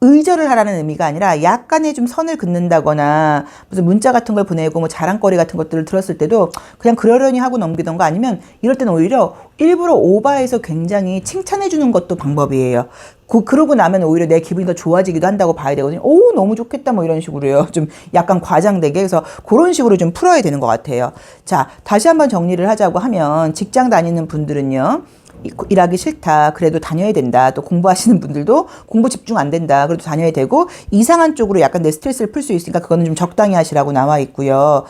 의절을 하라는 의미가 아니라 약간의 좀 선을 긋는다거나 무슨 문자 같은 걸 보내고 뭐 자랑거리 같은 것들을 들었을 때도 그냥 그러려니 하고 넘기던가 아니면 이럴 때는 오히려 일부러 오바해서 굉장히 칭찬해 주는 것도 방법이에요. 그러고 나면 오히려 내 기분이 더 좋아지기도 한다고 봐야 되거든요. 오, 너무 좋겠다 뭐 이런 식으로요. 좀 약간 과장되게 해서 그런 식으로 좀 풀어야 되는 것 같아요. 자, 다시 한번 정리를 하자고 하면 직장 다니는 분들은요. 일하기 싫다. 그래도 다녀야 된다. 또 공부하시는 분들도 공부 집중 안 된다. 그래도 다녀야 되고 이상한 쪽으로 약간 내 스트레스를 풀 수 있으니까 그거는 좀 적당히 하시라고 나와 있고요.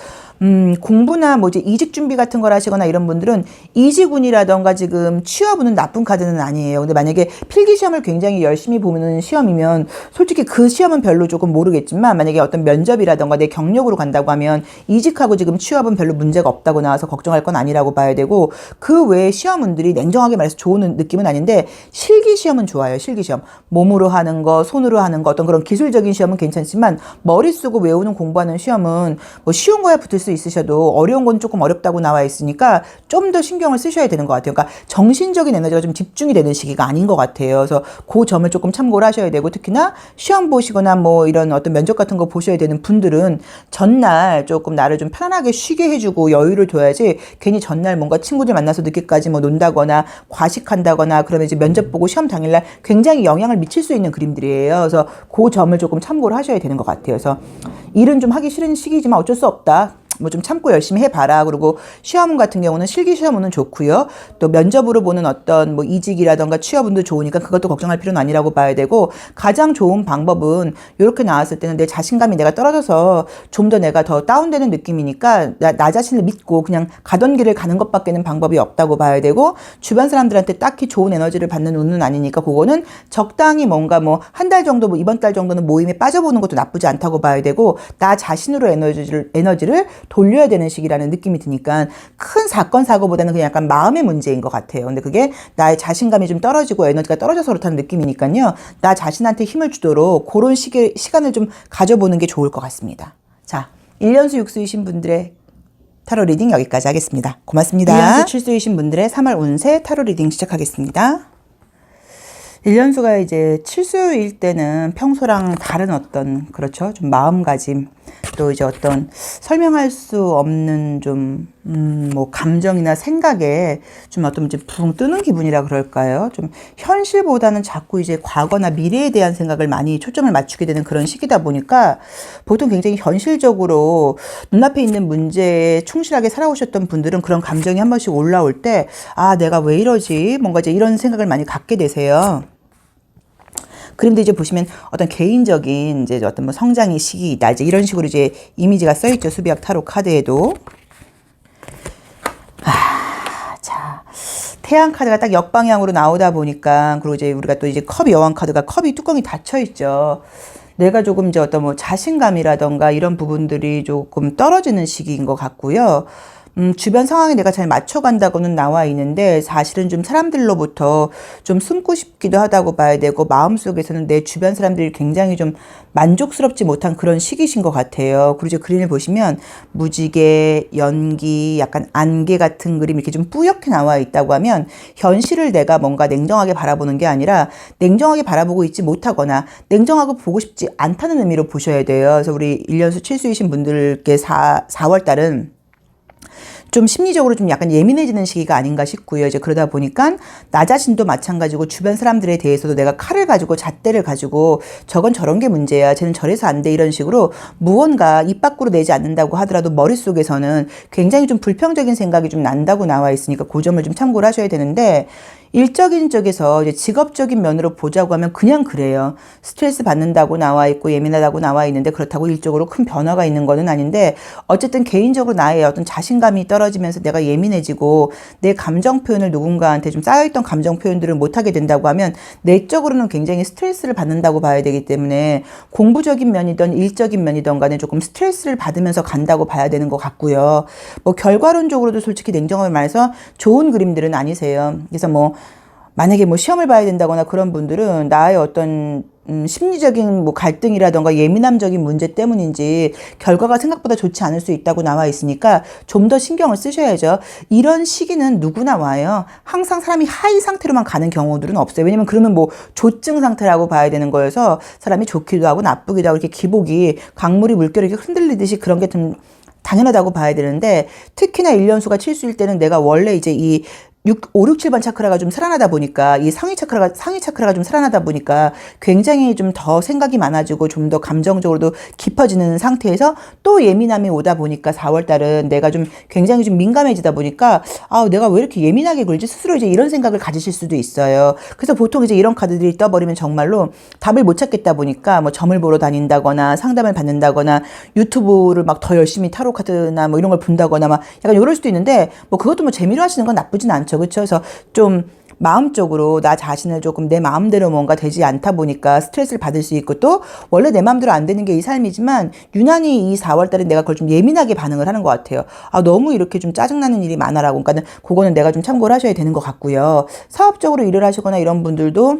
공부나 뭐 이제 이직 준비 같은 걸 하시거나 이런 분들은 이직운이라던가 지금 취업운은 나쁜 카드는 아니에요. 근데 만약에 필기 시험을 굉장히 열심히 보는 시험이면 솔직히 그 시험은 별로 조금 모르겠지만 만약에 어떤 면접이라던가 내 경력으로 간다고 하면 이직하고 지금 취업은 별로 문제가 없다고 나와서 걱정할 건 아니라고 봐야 되고 그 외에 시험운들이 냉정하게 말해서 좋은 느낌은 아닌데 실기 시험은 좋아요. 실기 시험. 몸으로 하는 거, 손으로 하는 거 어떤 그런 기술적인 시험은 괜찮지만 머리 쓰고 외우는 공부하는 시험은 뭐 쉬운 거야 붙을 수 있으셔도 어려운 건 조금 어렵다고 나와 있으니까 좀 더 신경을 쓰셔야 되는 것 같아요. 그러니까 정신적인 에너지가 좀 집중이 되는 시기가 아닌 것 같아요. 그래서 그 점을 조금 참고를 하셔야 되고 특히나 시험 보시거나 뭐 이런 어떤 면접 같은 거 보셔야 되는 분들은 전날 조금 나를 좀 편안하게 쉬게 해주고 여유를 둬야지 괜히 전날 뭔가 친구들 만나서 늦게까지 뭐 논다거나 과식한다거나 그러면 이제 면접 보고 시험 당일날 굉장히 영향을 미칠 수 있는 그림들이에요. 그래서 그 점을 조금 참고를 하셔야 되는 것 같아요. 그래서 일은 좀 하기 싫은 시기지만 어쩔 수 없다. 뭐 좀 참고 열심히 해봐라. 그리고 시험 같은 경우는 실기 시험은 좋고요. 또 면접으로 보는 어떤 뭐 이직이라던가 취업운도 좋으니까 그것도 걱정할 필요는 아니라고 봐야 되고 가장 좋은 방법은 이렇게 나왔을 때는 내 자신감이 내가 떨어져서 좀 더 내가 더 다운되는 느낌이니까 나 자신을 믿고 그냥 가던 길을 가는 것밖에는 방법이 없다고 봐야 되고 주변 사람들한테 딱히 좋은 에너지를 받는 운은 아니니까 그거는 적당히 뭔가 뭐 한 달 정도 뭐 이번 달 정도는 모임에 빠져보는 것도 나쁘지 않다고 봐야 되고 나 자신으로 에너지를 돌려야 되는 시기라는 느낌이 드니까 큰 사건 사고보다는 그냥 약간 마음의 문제인 것 같아요. 근데 그게 나의 자신감이 좀 떨어지고 에너지가 떨어져서 그렇다는 느낌이니까요. 나 자신한테 힘을 주도록 그런 시간을 좀 가져보는 게 좋을 것 같습니다. 자, 1년수 6수이신 분들의 타로 리딩 여기까지 하겠습니다. 고맙습니다. 1년수 7수이신 분들의 3월 운세 타로 리딩 시작하겠습니다. 1년수가 이제 7수일 때는 평소랑 다른 어떤 그렇죠. 좀 마음가짐 또 이제 어떤 설명할 수 없는 좀 뭐 감정이나 생각에 좀 어떤 이제 붕 뜨는 기분이라 그럴까요? 좀 현실보다는 자꾸 이제 과거나 미래에 대한 생각을 많이 초점을 맞추게 되는 그런 시기다 보니까 보통 굉장히 현실적으로 눈앞에 있는 문제에 충실하게 살아오셨던 분들은 그런 감정이 한 번씩 올라올 때 아, 내가 왜 이러지? 뭔가 이제 이런 생각을 많이 갖게 되세요. 그런데 이제 보시면 어떤 개인적인 이제 어떤 뭐 성장의 시기이다. 이제 이런 식으로 이제 이미지가 써있죠. 수비학 타로 카드에도. 자, 태양 카드가 딱 역방향으로 나오다 보니까 그리고 이제 우리가 또 이제 컵 여왕 카드가 컵이 뚜껑이 닫혀 있죠. 내가 조금 이제 어떤 뭐 자신감이라던가 이런 부분들이 조금 떨어지는 시기인 것 같고요. 주변 상황에 내가 잘 맞춰간다고는 나와 있는데 사실은 좀 사람들로부터 좀 숨고 싶기도 하다고 봐야 되고 마음속에서는 내 주변 사람들이 굉장히 좀 만족스럽지 못한 그런 시기신 것 같아요. 그리고 이제 그림을 보시면 무지개, 연기, 약간 안개 같은 그림 이렇게 좀 뿌옇게 나와 있다고 하면 현실을 내가 뭔가 냉정하게 바라보는 게 아니라 냉정하게 바라보고 있지 못하거나 냉정하고 보고 싶지 않다는 의미로 보셔야 돼요. 그래서 우리 1년수 7수이신 분들께 4월 달은 좀 심리적으로 좀 약간 예민해지는 시기가 아닌가 싶고요. 이제 그러다 보니까 나 자신도 마찬가지고 주변 사람들에 대해서도 내가 칼을 가지고 잣대를 가지고 저건 저런 게 문제야. 쟤는 저래서 안 돼. 이런 식으로 무언가 입 밖으로 내지 않는다고 하더라도 머릿속에서는 굉장히 좀 불평적인 생각이 좀 난다고 나와 있으니까 그 점을 좀 참고를 하셔야 되는데 일적인 쪽에서 이제 직업적인 면으로 보자고 하면 그냥 그래요. 스트레스 받는다고 나와 있고 예민하다고 나와 있는데 그렇다고 일적으로 큰 변화가 있는 거는 아닌데 어쨌든 개인적으로 나의 어떤 자신감이 떨어지면서 내가 예민해지고 내 감정 표현을 누군가한테 좀 쌓여있던 감정 표현들을 못하게 된다고 하면 내적으로는 굉장히 스트레스를 받는다고 봐야 되기 때문에 공부적인 면이든 일적인 면이든 간에 조금 스트레스를 받으면서 간다고 봐야 되는 것 같고요. 뭐 결과론적으로도 솔직히 냉정하게 말해서 좋은 그림들은 아니세요. 그래서 뭐 만약에 뭐 시험을 봐야 된다거나 그런 분들은 나의 어떤 심리적인 뭐 갈등이라던가 예민함적인 문제 때문인지 결과가 생각보다 좋지 않을 수 있다고 나와 있으니까 좀 더 신경을 쓰셔야죠. 이런 시기는 누구나 와요. 항상 사람이 하이 상태로만 가는 경우들은 없어요. 왜냐면 그러면 뭐 조증 상태라고 봐야 되는 거여서 사람이 좋기도 하고 나쁘기도 하고 이렇게 기복이 강물이 물결을 이렇게 흔들리듯이 그런 게 좀 당연하다고 봐야 되는데 특히나 1년수가 칠수일 때는 내가 원래 이제 이 5, 6, 7번 차크라가 좀 살아나다 보니까 이 상위 차크라가 좀 살아나다 보니까 굉장히 좀 더 생각이 많아지고 좀 더 감정적으로도 깊어지는 상태에서 또 예민함이 오다 보니까 4월 달은 내가 좀 굉장히 좀 민감해지다 보니까 아, 내가 왜 이렇게 예민하게 굴지 스스로 이제 이런 생각을 가지실 수도 있어요. 그래서 보통 이제 이런 카드들이 떠버리면 정말로 답을 못 찾겠다 보니까 뭐 점을 보러 다닌다거나 상담을 받는다거나 유튜브를 막 더 열심히 타로 카드나 뭐 이런 걸 본다거나 막 약간 이럴 수도 있는데 뭐 그것도 뭐 재미로 하시는 건 나쁘진 않죠. 그렇죠? 그래서 좀 마음적으로 나 자신을 조금 내 마음대로 뭔가 되지 않다 보니까 스트레스를 받을 수 있고 또 원래 내 마음대로 안 되는 게 이 삶이지만 유난히 이 4월 달에 내가 그걸 좀 예민하게 반응을 하는 것 같아요. 아, 너무 이렇게 좀 짜증나는 일이 많아라고. 그러니까는 그거는 내가 좀 참고를 하셔야 되는 것 같고요. 사업적으로 일을 하시거나 이런 분들도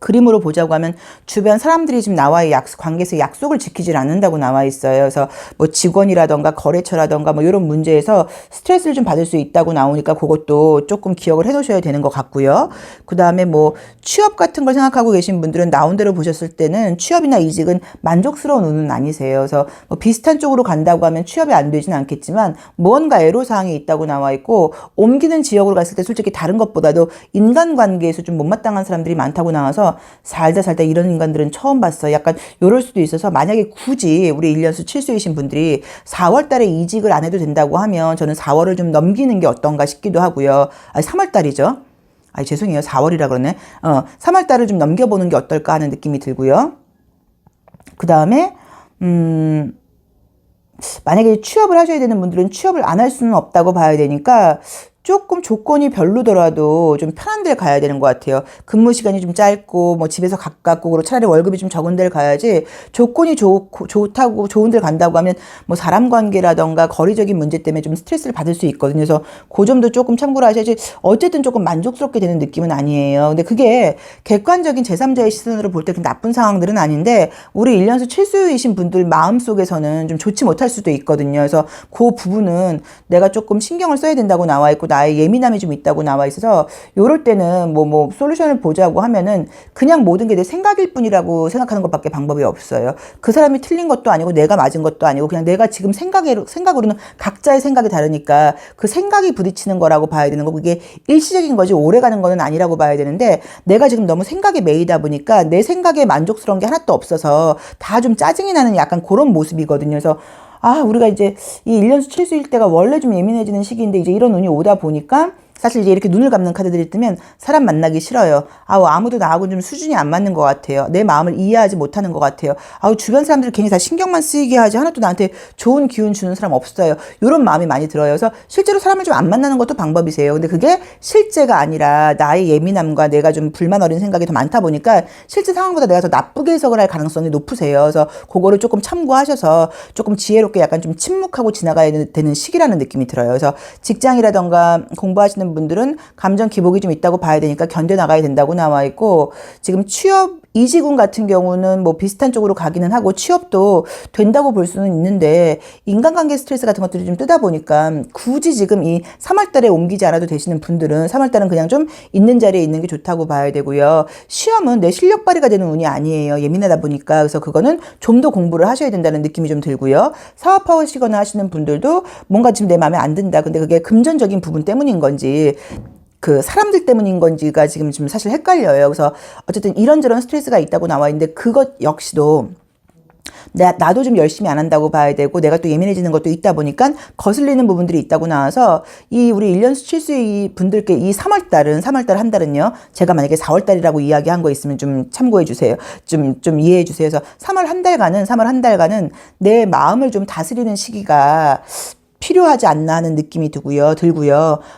그림으로 보자고 하면 주변 사람들이 지금 나와의 관계에서 약속을 지키질 않는다고 나와 있어요. 그래서 뭐 직원이라던가 거래처라던가 뭐 이런 문제에서 스트레스를 좀 받을 수 있다고 나오니까 그것도 조금 기억을 해 놓으셔야 되는 것 같고요. 그 다음에 뭐 취업 같은 걸 생각하고 계신 분들은 나온 대로 보셨을 때는 취업이나 이직은 만족스러운 운은 아니세요. 그래서 뭐 비슷한 쪽으로 간다고 하면 취업이 안 되진 않겠지만 무언가 애로사항이 있다고 나와 있고 옮기는 지역으로 갔을 때 솔직히 다른 것보다도 인간관계에서 좀 못마땅한 사람들이 많다고 나와서 살다 이런 인간들은 처음 봤어요. 약간 요럴 수도 있어서 만약에 굳이 우리 1년수 7수이신 분들이 4월 달에 이직을 안 해도 된다고 하면 저는 4월을 좀 넘기는 게 어떤가 싶기도 하고요. 아니 3월 달이죠. 아니 죄송해요. 4월이라 그러네. 3월 달을 좀 넘겨보는 게 어떨까 하는 느낌이 들고요. 그 다음에 만약에 취업을 하셔야 되는 분들은 취업을 안 할 수는 없다고 봐야 되니까 조금 조건이 별로더라도 좀 편한 데를 가야 되는 것 같아요. 근무 시간이 좀 짧고 뭐 집에서 가깝고 그리고 차라리 월급이 좀 적은 데를 가야지 조건이 좋다고 좋은 데를 간다고 하면 뭐 사람 관계라던가 거리적인 문제 때문에 좀 스트레스를 받을 수 있거든요. 그래서 그 점도 조금 참고를 하셔야지 어쨌든 조금 만족스럽게 되는 느낌은 아니에요. 근데 그게 객관적인 제3자의 시선으로 볼 때 나쁜 상황들은 아닌데 우리 1년수 7수이신 분들 마음속에서는 좀 좋지 못할 수도 있거든요. 그래서 그 부분은 내가 조금 신경을 써야 된다고 나와 있고 나의 예민함이 좀 있다고 나와 있어서 요럴 때는 뭐 솔루션을 보자고 하면은 그냥 모든 게 내 생각일 뿐이라고 생각하는 것밖에 방법이 없어요. 그 사람이 틀린 것도 아니고 내가 맞은 것도 아니고 그냥 내가 지금 생각으로는 각자의 생각이 다르니까 그 생각이 부딪히는 거라고 봐야 되는 거고 그게 일시적인 거지 오래 가는 거는 아니라고 봐야 되는데 내가 지금 너무 생각에 매이다 보니까 내 생각에 만족스러운 게 하나도 없어서 다 좀 짜증이 나는 약간 그런 모습이거든요. 그래서 아, 우리가 이제 이 1년수 7수일 때가 원래 좀 예민해지는 시기인데 이제 이런 운이 오다 보니까 사실 이제 이렇게 눈을 감는 카드들이 뜨면 사람 만나기 싫어요. 아우, 아무도 나하고는 좀 수준이 안 맞는 것 같아요. 내 마음을 이해하지 못하는 것 같아요. 아우, 주변 사람들 괜히 다 신경만 쓰이게 하지 하나도 나한테 좋은 기운 주는 사람 없어요. 이런 마음이 많이 들어요. 그래서 실제로 사람을 좀 안 만나는 것도 방법이세요. 근데 그게 실제가 아니라 나의 예민함과 내가 좀 불만 어린 생각이 더 많다 보니까 실제 상황보다 내가 더 나쁘게 해석을 할 가능성이 높으세요. 그래서 그거를 조금 참고하셔서 조금 지혜롭게 약간 좀 침묵하고 지나가야 되는 시기라는 느낌이 들어요. 그래서 직장이라던가 공부하시는 분들은 감정 기복이 좀 있다고 봐야 되니까 견뎌나가야 된다고 나와 있고 지금 취업 이직운 같은 경우는 뭐 비슷한 쪽으로 가기는 하고 취업도 된다고 볼 수는 있는데 인간관계 스트레스 같은 것들이 좀 뜨다 보니까 굳이 지금 이 3월 달에 옮기지 않아도 되시는 분들은 3월 달은 그냥 좀 있는 자리에 있는 게 좋다고 봐야 되고요. 시험은 내 실력 발휘가 되는 운이 아니에요. 예민하다 보니까. 그래서 그거는 좀 더 공부를 하셔야 된다는 느낌이 좀 들고요. 사업하시거나 하시는 분들도 뭔가 지금 내 마음에 안 든다. 근데 그게 금전적인 부분 때문인 건지 그 사람들 때문인 건지가 지금 좀 사실 헷갈려요. 그래서 어쨌든 이런저런 스트레스가 있다고 나와 있는데 그것 역시도 나도 좀 열심히 안 한다고 봐야 되고 내가 또 예민해지는 것도 있다 보니까 거슬리는 부분들이 있다고 나와서 이 우리 1년수 7수의 분들께 이 3월 한 달은요. 제가 만약에 4월 달이라고 이야기한 거 있으면 좀 참고해 주세요. 좀 이해해 주세요. 그래서 3월 한 달간은 내 마음을 좀 다스리는 시기가 필요하지 않나 하는 느낌이 들고요.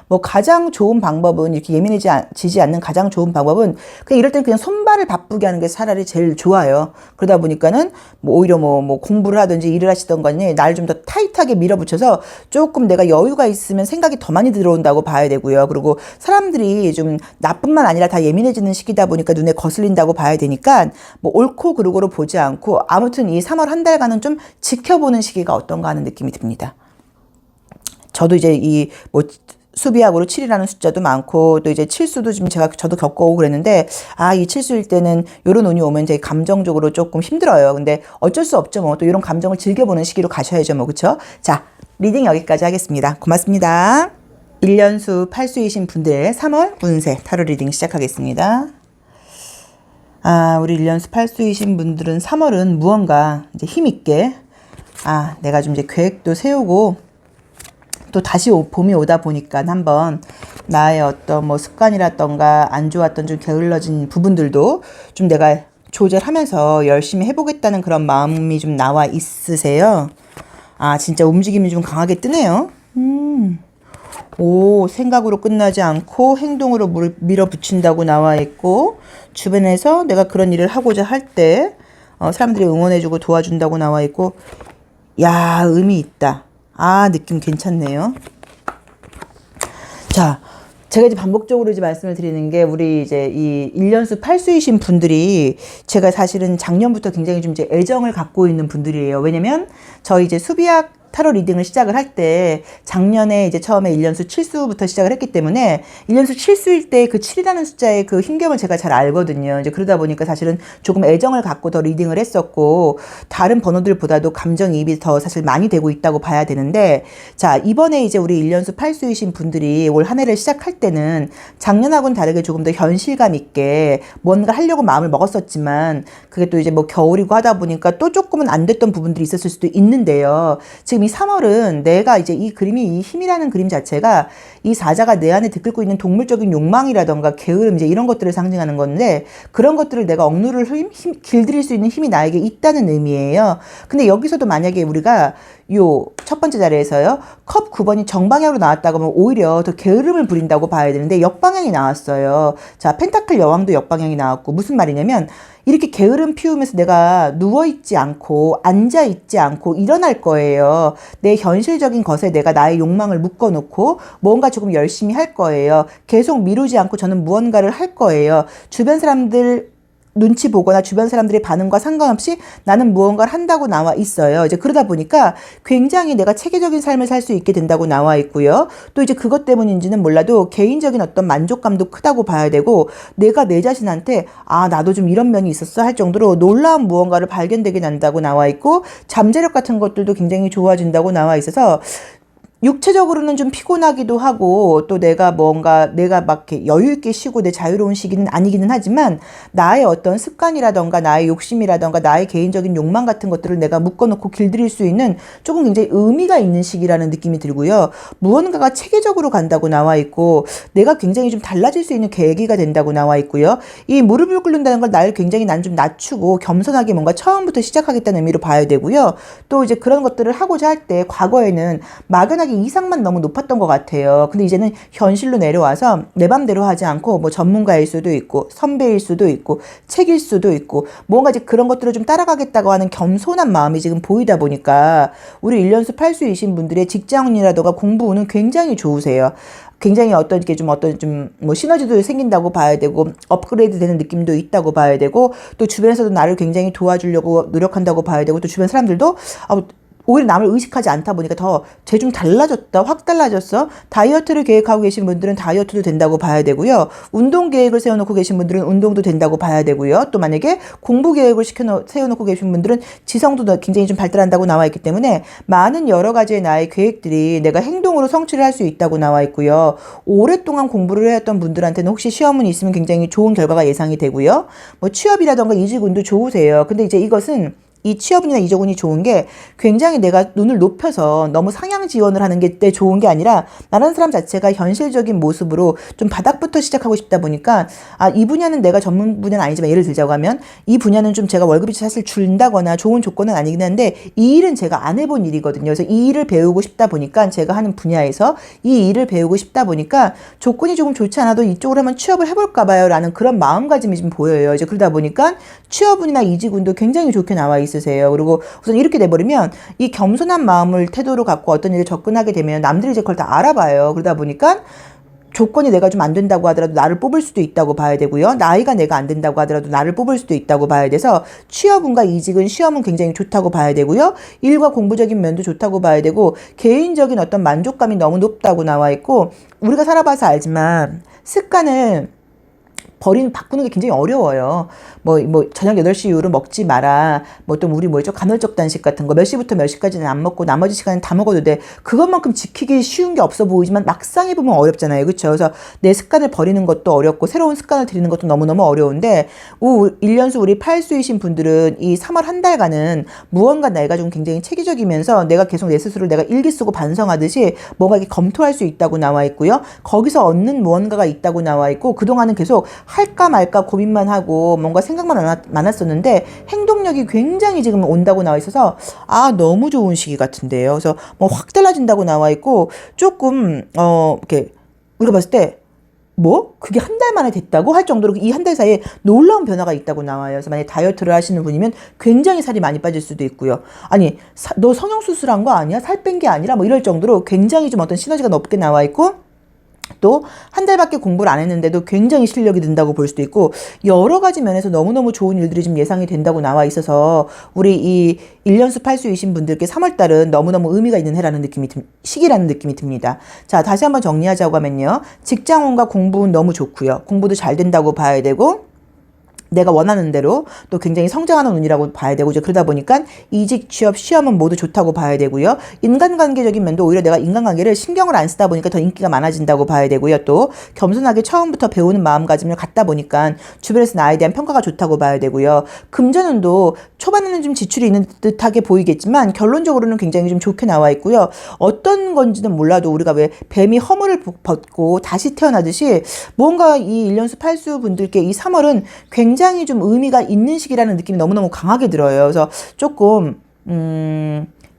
뭐 가장 좋은 방법은 이렇게 예민해지지 않는 가장 좋은 방법은 그냥 이럴 때는 그냥 손발을 바쁘게 하는 게 차라리 제일 좋아요. 그러다 보니까는 뭐 오히려 뭐 공부를 하든지 일을 하시던 거니 나를 좀 더 타이트하게 밀어붙여서 조금 내가 여유가 있으면 생각이 더 많이 들어온다고 봐야 되고요. 그리고 사람들이 좀 나뿐만 아니라 다 예민해지는 시기다 보니까 눈에 거슬린다고 봐야 되니까 뭐 옳고 그르고로 보지 않고 아무튼 이 3월 한 달간은 좀 지켜보는 시기가 어떤가 하는 느낌이 듭니다. 저도 이제 이 뭐 수비학으로 7이라는 숫자도 많고 또 이제 칠수도 좀 저도 겪어오고 그랬는데 이 칠수일 때는 요런 운이 오면 제 감정적으로 조금 힘들어요. 근데 어쩔 수 없죠. 뭐 또 이런 감정을 즐겨보는 시기로 가셔야죠. 뭐 그쵸? 자, 리딩 여기까지 하겠습니다. 고맙습니다. 1년수 8수이신 분들 3월 운세 타로 리딩 시작하겠습니다. 우리 1년수 8수이신 분들은 3월은 무언가 이제 힘있게 내가 좀 이제 계획도 세우고 또 다시 봄이 오다 보니까 한번 나의 어떤 뭐 습관이라던가 안 좋았던 좀 게을러진 부분들도 좀 내가 조절하면서 열심히 해보겠다는 그런 마음이 좀 나와 있으세요. 진짜 움직임이 좀 강하게 뜨네요. 생각으로 끝나지 않고 행동으로 밀어붙인다고 나와 있고 주변에서 내가 그런 일을 하고자 할 때 사람들이 응원해주고 도와준다고 나와 있고 의미 있다. 느낌 괜찮네요. 자, 제가 이제 반복적으로 이제 말씀을 드리는 게 우리 이제 이 1년수 8수이신 분들이 제가 사실은 작년부터 굉장히 좀 이제 애정을 갖고 있는 분들이에요. 왜냐면 저희 이제 수비학 타로 리딩을 시작을 할 때 작년에 이제 처음에 1년수 7수부터 시작을 했기 때문에 1년수 7수일 때 그 7이라는 숫자의 그 힘겨움을 제가 잘 알거든요. 이제 그러다 보니까 사실은 조금 애정을 갖고 더 리딩을 했었고 다른 번호들보다도 감정이입이 더 사실 많이 되고 있다고 봐야 되는데 자, 이번에 이제 우리 1년수 8수이신 분들이 올 한 해를 시작할 때는 작년하고는 다르게 조금 더 현실감 있게 뭔가 하려고 마음을 먹었었지만 그게 또 이제 뭐 겨울이고 하다 보니까 또 조금은 안 됐던 부분들이 있었을 수도 있는데요. 지금 이 3월은 내가 이제 이 그림이 이 힘이라는 그림 자체가 이 사자가 내 안에 들끓고 있는 동물적인 욕망이라던가 게으름 이제 이런 것들을 상징하는 건데 그런 것들을 내가 억누를 길들일 수 있는 힘이 나에게 있다는 의미예요. 근데 여기서도 만약에 우리가 요 첫 번째 자리에서요. 컵 9번이 정방향으로 나왔다고 하면 오히려 더 게으름을 부린다고 봐야 되는데 역방향이 나왔어요. 자, 펜타클 여왕도 역방향이 나왔고 무슨 말이냐면 이렇게 게으름 피우면서 내가 누워있지 않고 앉아있지 않고 일어날 거예요. 내 현실적인 것에 내가 나의 욕망을 묶어놓고 뭔가 조금 열심히 할 거예요. 계속 미루지 않고 저는 무언가를 할 거예요. 주변 사람들 눈치 보거나 주변 사람들의 반응과 상관없이 나는 무언가를 한다고 나와 있어요. 이제 그러다 보니까 굉장히 내가 체계적인 삶을 살 수 있게 된다고 나와 있고요. 또 이제 그것 때문인지는 몰라도 개인적인 어떤 만족감도 크다고 봐야 되고 내가 내 자신한테 나도 좀 이런 면이 있었어 할 정도로 놀라운 무언가를 발견되게 난다고 나와 있고 잠재력 같은 것들도 굉장히 좋아진다고 나와 있어서 육체적으로는 좀 피곤하기도 하고 또 내가 막 이렇게 여유 있게 쉬고 내 자유로운 시기는 아니기는 하지만 나의 어떤 습관이라던가 나의 욕심이라던가 나의 개인적인 욕망 같은 것들을 내가 묶어놓고 길들일 수 있는 조금 굉장히 의미가 있는 시기라는 느낌이 들고요. 무언가가 체계적으로 간다고 나와 있고 내가 굉장히 좀 달라질 수 있는 계기가 된다고 나와 있고요. 이 무릎을 꿇는다는 걸 나를 굉장히 난 좀 낮추고 겸손하게 뭔가 처음부터 시작하겠다는 의미로 봐야 되고요. 또 이제 그런 것들을 하고자 할 때 과거에는 막연하게 이상만 너무 높았던 것 같아요. 근데 이제는 현실로 내려와서 내 맘대로 하지 않고 뭐 전문가일 수도 있고 선배일 수도 있고 책일 수도 있고 뭔가 이제 그런 것들을 좀 따라가겠다고 하는 겸손한 마음이 지금 보이다 보니까 우리 1년수 8수이신 분들의 직장운이라든가 공부운은 굉장히 좋으세요. 굉장히 뭐 시너지도 생긴다고 봐야 되고 업그레이드 되는 느낌도 있다고 봐야 되고 또 주변에서도 나를 굉장히 도와주려고 노력한다고 봐야 되고 또 주변 사람들도 오히려 남을 의식하지 않다 보니까 더 쟤 좀 달라졌다, 확 달라졌어. 다이어트를 계획하고 계신 분들은 다이어트도 된다고 봐야 되고요. 운동 계획을 세워놓고 계신 분들은 운동도 된다고 봐야 되고요. 또 만약에 공부 계획을 세워놓고 계신 분들은 지성도 굉장히 좀 발달한다고 나와 있기 때문에 많은 여러 가지의 나의 계획들이 내가 행동으로 성취를 할 수 있다고 나와 있고요. 오랫동안 공부를 해왔던 분들한테는 혹시 시험운이 있으면 굉장히 좋은 결과가 예상이 되고요. 뭐 취업이라던가 이직운도 좋으세요. 근데 이제 이것은 이 취업운이나 이적운이 좋은 게 굉장히 내가 눈을 높여서 너무 상향 지원을 하는 게 때 좋은 게 아니라 나라는 사람 자체가 현실적인 모습으로 좀 바닥부터 시작하고 싶다 보니까 이 분야는 내가 전문 분야는 아니지만 예를 들자고 하면 이 분야는 좀 제가 월급이 사실 준다거나 좋은 조건은 아니긴 한데 이 일은 제가 안 해본 일이거든요. 그래서 이 일을 배우고 싶다 보니까 제가 하는 분야에서 이 일을 배우고 싶다 보니까 조건이 조금 좋지 않아도 이쪽으로 한번 취업을 해볼까 봐요 라는 그런 마음가짐이 좀 보여요. 이제 그러다 보니까 취업운이나 이직운도 굉장히 좋게 나와 있으세요. 그리고 우선 이렇게 돼버리면 이 겸손한 마음을 태도로 갖고 어떤 일에 접근하게 되면 남들이 이제 그걸 다 알아봐요. 그러다 보니까 조건이 내가 좀 안 된다고 하더라도 나를 뽑을 수도 있다고 봐야 되고요. 나이가 내가 안 된다고 하더라도 나를 뽑을 수도 있다고 봐야 돼서 취업운과 이직은 시험은 굉장히 좋다고 봐야 되고요. 일과 공부적인 면도 좋다고 봐야 되고 개인적인 어떤 만족감이 너무 높다고 나와 있고 우리가 살아봐서 알지만 습관을 바꾸는 게 굉장히 어려워요. 저녁 8시 이후로 먹지 마라. 또 우리 뭐죠? 간헐적 단식 같은 거. 몇 시부터 몇 시까지는 안 먹고 나머지 시간은 다 먹어도 돼. 그것만큼 지키기 쉬운 게 없어 보이지만 막상 해보면 어렵잖아요. 그쵸? 그래서 내 습관을 버리는 것도 어렵고 새로운 습관을 들이는 것도 너무너무 어려운데 1년수 우리 팔수이신 분들은 이 3월 한 달간은 무언가 내가 좀 굉장히 체계적이면서 내가 계속 내 스스로 내가 일기 쓰고 반성하듯이 뭔가 이렇게 검토할 수 있다고 나와 있고요. 거기서 얻는 무언가가 있다고 나와 있고 그동안은 계속 할까 말까 고민만 하고 뭔가 생각만 많았었는데 행동력이 굉장히 지금 온다고 나와 있어서 너무 좋은 시기 같은데요. 그래서 확 달라진다고 나와 있고 조금 이렇게 우리가 봤을 때 그게 한 달 만에 됐다고 할 정도로 이 한 달 사이에 놀라운 변화가 있다고 나와요. 그래서 만약에 다이어트를 하시는 분이면 굉장히 살이 많이 빠질 수도 있고요. 아니 너 성형수술한 거 아니야? 살 뺀 게 아니라 이럴 정도로 굉장히 좀 어떤 시너지가 높게 나와 있고 또 한 달밖에 공부를 안 했는데도 굉장히 실력이 든다고 볼 수도 있고 여러 가지 면에서 너무너무 좋은 일들이 좀 예상이 된다고 나와 있어서 우리 이 1년수 팔수이신 분들께 3월달은 너무너무 의미가 있는 시기라는 느낌이 듭니다. 자, 다시 한번 정리하자고 하면요. 직장운과 공부운 너무 좋고요. 공부도 잘 된다고 봐야 되고 내가 원하는 대로 또 굉장히 성장하는 운이라고 봐야 되고 이제 그러다 보니까 이직, 취업, 시험은 모두 좋다고 봐야 되고요. 인간관계적인 면도 오히려 내가 인간관계를 신경을 안 쓰다 보니까 더 인기가 많아진다고 봐야 되고요. 또 겸손하게 처음부터 배우는 마음가짐을 갖다 보니까 주변에서 나에 대한 평가가 좋다고 봐야 되고요. 금전운도 초반에는 좀 지출이 있는 듯하게 보이겠지만 결론적으로는 굉장히 좀 좋게 나와 있고요. 어떤 건지는 몰라도 우리가 왜 뱀이 허물을 벗고 다시 태어나듯이 뭔가 이 1년수 팔수 분들께 이 3월은 굉장히 좀 의미가 있는 시기라는 느낌이 너무너무 강하게 들어요. 그래서 조금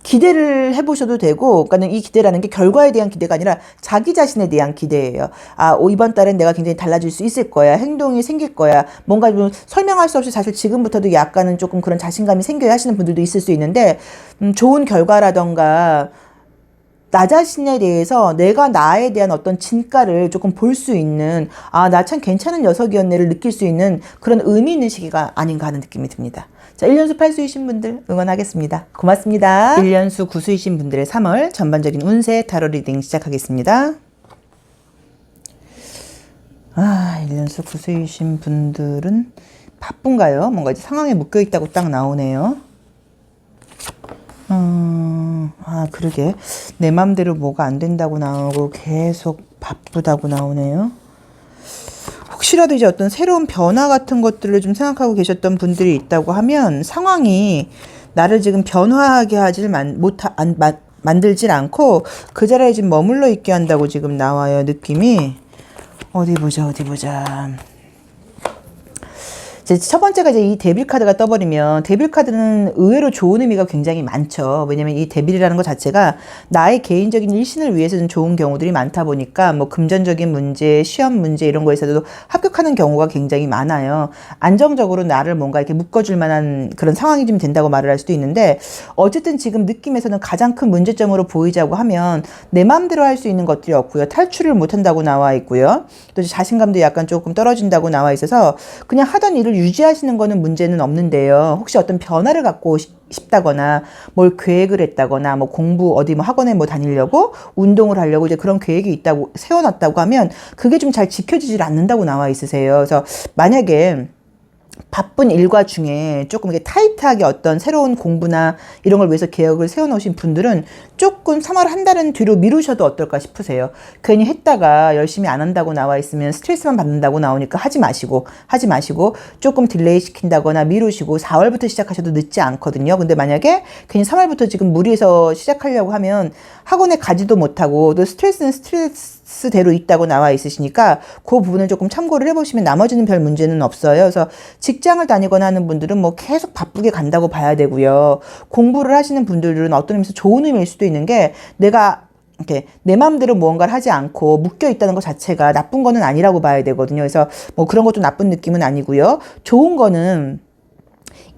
기대를 해보셔도 되고, 그러니까 이 기대라는 게 결과에 대한 기대가 아니라 자기 자신에 대한 기대예요. 이번 달엔 내가 굉장히 달라질 수 있을 거야. 행동이 생길 거야. 뭔가 좀 설명할 수 없이 사실 지금부터도 약간은 조금 그런 자신감이 생겨야 하시는 분들도 있을 수 있는데, 좋은 결과라던가, 나 자신에 대해서 내가 나에 대한 어떤 진가를 조금 볼 수 있는 나 참 괜찮은 녀석이었네를 느낄 수 있는 그런 의미 있는 시기가 아닌가 하는 느낌이 듭니다. 자, 1년수 8수이신 분들 응원하겠습니다. 고맙습니다. 1년수 9수이신 분들의 3월 전반적인 운세 타로 리딩 시작하겠습니다. 1년수 9수이신 분들은 바쁜가요? 뭔가 이제 상황에 묶여있다고 딱 나오네요. 그러게. 내 맘대로 뭐가 안 된다고 나오고 계속 바쁘다고 나오네요. 혹시라도 이제 어떤 새로운 변화 같은 것들을 좀 생각하고 계셨던 분들이 있다고 하면 상황이 나를 지금 변화하게 만들질 않고 그 자리에 지금 머물러 있게 한다고 지금 나와요. 느낌이. 어디 보자. 첫 번째가 이제 이 데빌 카드가 떠버리면 데빌 카드는 의외로 좋은 의미가 굉장히 많죠. 왜냐면 이 데빌이라는 것 자체가 나의 개인적인 일신을 위해서는 좋은 경우들이 많다 보니까 금전적인 문제, 시험 문제 이런 거에서도 합격하는 경우가 굉장히 많아요. 안정적으로 나를 뭔가 이렇게 묶어줄 만한 그런 상황이 좀 된다고 말을 할 수도 있는데 어쨌든 지금 느낌에서는 가장 큰 문제점으로 보이자고 하면 내 마음대로 할 수 있는 것들이 없고요. 탈출을 못한다고 나와 있고요. 또 자신감도 약간 조금 떨어진다고 나와 있어서 그냥 하던 일을 유지하시는 거는 문제는 없는데요. 혹시 어떤 변화를 갖고 싶다거나 뭘 계획을 했다거나 공부 어디 학원에 다니려고 운동을 하려고 이제 그런 계획이 있다고 세워놨다고 하면 그게 좀 잘 지켜지질 않는다고 나와 있으세요. 그래서 만약에 바쁜 일과 중에 조금 이렇게 타이트하게 어떤 새로운 공부나 이런 걸 위해서 계획을 세워놓으신 분들은 조금 3월 한 달은 뒤로 미루셔도 어떨까 싶으세요. 괜히 했다가 열심히 안 한다고 나와 있으면 스트레스만 받는다고 나오니까 하지 마시고 조금 딜레이 시킨다거나 미루시고 4월부터 시작하셔도 늦지 않거든요. 근데 만약에 괜히 3월부터 지금 무리해서 시작하려고 하면 학원에 가지도 못하고 또 스트레스는 스트레스대로 있다고 나와 있으시니까 그 부분을 조금 참고를 해보시면 나머지는 별 문제는 없어요. 그래서 직장을 다니거나 하는 분들은 뭐 계속 바쁘게 간다고 봐야 되고요. 공부를 하시는 분들은 어떤 의미에서 좋은 의미일 수도 있는 게 내가 이렇게 내 마음대로 무언가를 하지 않고 묶여 있다는 것 자체가 나쁜 거는 아니라고 봐야 되거든요. 그래서 뭐 그런 것도 나쁜 느낌은 아니고요. 좋은 거는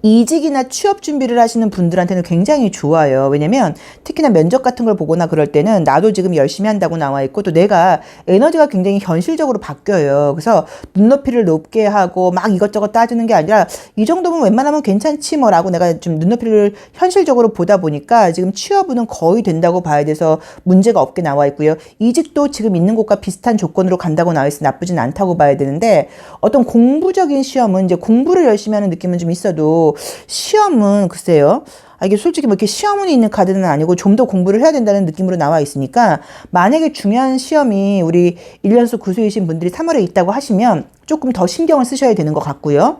이직이나 취업 준비를 하시는 분들한테는 굉장히 좋아요. 왜냐면 특히나 면접 같은 걸 보거나 그럴 때는 나도 지금 열심히 한다고 나와 있고 또 내가 에너지가 굉장히 현실적으로 바뀌어요. 그래서 눈높이를 높게 하고 막 이것저것 따지는 게 아니라 이 정도면 웬만하면 괜찮지 뭐라고 내가 좀 눈높이를 현실적으로 보다 보니까 지금 취업은 거의 된다고 봐야 돼서 문제가 없게 나와 있고요. 이직도 지금 있는 곳과 비슷한 조건으로 간다고 나와 있으니 나쁘진 않다고 봐야 되는데 어떤 공부적인 시험은 이제 공부를 열심히 하는 느낌은 좀 있어도 시험은 글쎄요. 이게 솔직히 뭐 이렇게 시험운이 있는 카드는 아니고 좀 더 공부를 해야 된다는 느낌으로 나와 있으니까 만약에 중요한 시험이 우리 1년수 구수이신 분들이 3월에 있다고 하시면 조금 더 신경을 쓰셔야 되는 것 같고요.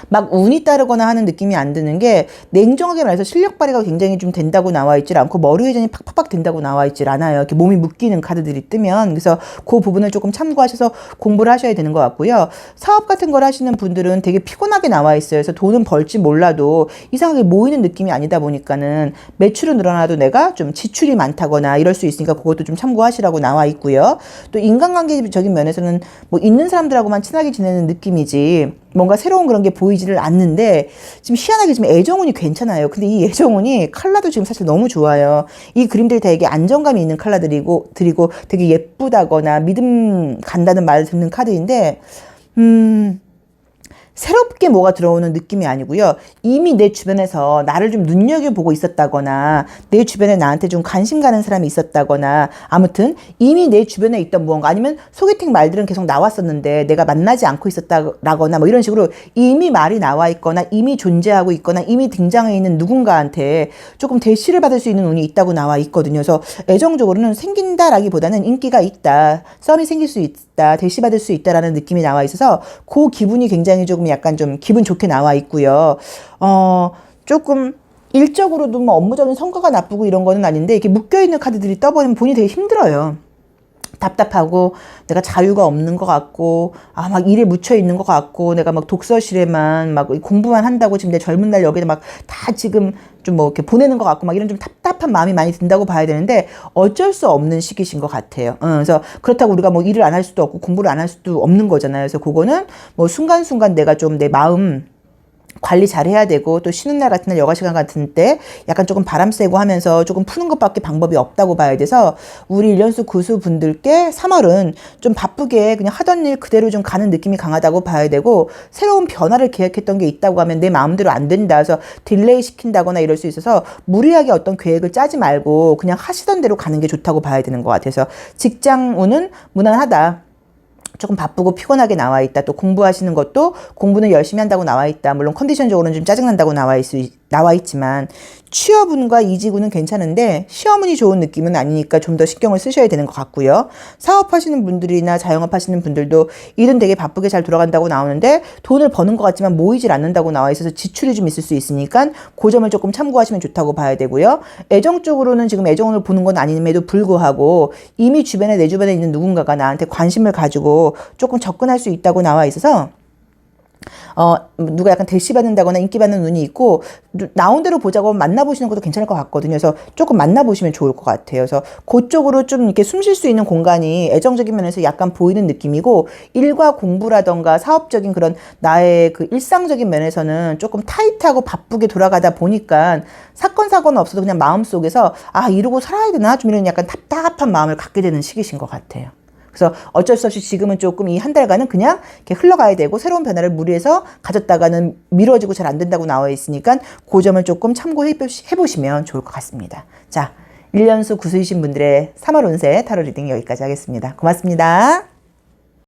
막 운이 따르거나 하는 느낌이 안 드는 게 냉정하게 말해서 실력 발휘가 굉장히 좀 된다고 나와 있질 않고 머리 회전이 팍팍팍 된다고 나와 있질 않아요. 이렇게 몸이 묶이는 카드들이 뜨면 그래서 그 부분을 조금 참고하셔서 공부를 하셔야 되는 것 같고요. 사업 같은 걸 하시는 분들은 되게 피곤하게 나와 있어요. 그래서 돈은 벌지 몰라도 이상하게 모이는 느낌이 아니다 보니까는 매출은 늘어나도 내가 좀 지출이 많다거나 이럴 수 있으니까 그것도 좀 참고하시라고 나와 있고요. 또 인간관계적인 면에서는 뭐 있는 사람들하고만 친하게 지내는 느낌이지 뭔가 새로운 그런 게 보이지를 않는데 지금 희한하게 지금 애정운이 괜찮아요. 근데 이 애정운이 컬러도 지금 사실 너무 좋아요. 이 그림들이 되게 안정감이 있는 컬러들이고 되게 예쁘다거나 믿음 간다는 말을 듣는 카드인데 새롭게 뭐가 들어오는 느낌이 아니고요. 이미 내 주변에서 나를 좀 눈여겨보고 있었다거나 내 주변에 나한테 좀 관심 가는 사람이 있었다거나 아무튼 이미 내 주변에 있던 무언가 아니면 소개팅 말들은 계속 나왔었는데 내가 만나지 않고 있었다거나 뭐 이런 식으로 이미 말이 나와 있거나 이미 존재하고 있거나 이미 등장해 있는 누군가한테 조금 대시를 받을 수 있는 운이 있다고 나와 있거든요. 그래서 애정적으로는 생긴다라기보다는 인기가 있다. 썸이 생길 수 있다. 대시받을 수 있다라는 느낌이 나와 있어서 그 기분이 굉장히 조금 약간 좀 기분 좋게 나와 있고요. 조금 일적으로도 뭐 업무적인 성과가 나쁘고 이런 거는 아닌데 이렇게 묶여있는 카드들이 떠버리면 본인이 되게 힘들어요. 답답하고 내가 자유가 없는 것 같고 막 일에 묻혀 있는 것 같고 내가 막 독서실에만 막 공부만 한다고 지금 내 젊은 날 여기다 막 다 지금 좀 뭐 이렇게 보내는 것 같고 막 이런 좀 답답한 마음이 많이 든다고 봐야 되는데 어쩔 수 없는 시기신 것 같아요. 그래서 그렇다고 우리가 뭐 일을 안 할 수도 없고 공부를 안 할 수도 없는 거잖아요. 그래서 그거는 뭐 순간순간 내가 좀 내 마음 관리 잘 해야 되고 또 쉬는 날 같은 날 여가 시간 같은 때 약간 조금 바람 쐬고 하면서 조금 푸는 것밖에 방법이 없다고 봐야 돼서 우리 1년수 구수 분들께 3월은 좀 바쁘게 그냥 하던 일 그대로 좀 가는 느낌이 강하다고 봐야 되고 새로운 변화를 계획했던 게 있다고 하면 내 마음대로 안 된다 해서 딜레이 시킨다거나 이럴 수 있어서 무리하게 어떤 계획을 짜지 말고 그냥 하시던 대로 가는 게 좋다고 봐야 되는 것 같아서 직장 운은 무난하다. 조금 바쁘고 피곤하게 나와 있다. 또 공부하시는 것도 공부는 열심히 한다고 나와 있다. 물론 컨디션적으로는 좀 짜증난다고 나와 있지만 취업운과 이직운은 괜찮은데 시험운이 좋은 느낌은 아니니까 좀 더 신경을 쓰셔야 되는 것 같고요. 사업하시는 분들이나 자영업하시는 분들도 일은 되게 바쁘게 잘 돌아간다고 나오는데 돈을 버는 것 같지만 모이질 않는다고 나와 있어서 지출이 좀 있을 수 있으니까 그 점을 조금 참고하시면 좋다고 봐야 되고요. 애정 쪽으로는 지금 애정운을 보는 건 아님에도 불구하고 이미 내 주변에 있는 누군가가 나한테 관심을 가지고 조금 접근할 수 있다고 나와 있어서 누가 약간 대시받는다거나 인기받는 눈이 있고 나온 대로 보자고 만나보시는 것도 괜찮을 것 같거든요. 그래서 조금 만나보시면 좋을 것 같아요. 그래서 그쪽으로 좀 이렇게 숨 쉴 수 있는 공간이 애정적인 면에서 약간 보이는 느낌이고 일과 공부라던가 사업적인 그런 나의 그 일상적인 면에서는 조금 타이트하고 바쁘게 돌아가다 보니까 사건 사고는 없어도 그냥 마음속에서 이러고 살아야 되나 좀 이런 약간 답답한 마음을 갖게 되는 시기신 것 같아요. 그래서 어쩔 수 없이 지금은 조금 이 한 달간은 그냥 이렇게 흘러가야 되고 새로운 변화를 무리해서 가졌다가는 미뤄지고 잘 안 된다고 나와 있으니까 그 점을 조금 참고해 보시면 좋을 것 같습니다. 자, 1년수 구수이신 분들의 3월 운세 타로 리딩 여기까지 하겠습니다. 고맙습니다.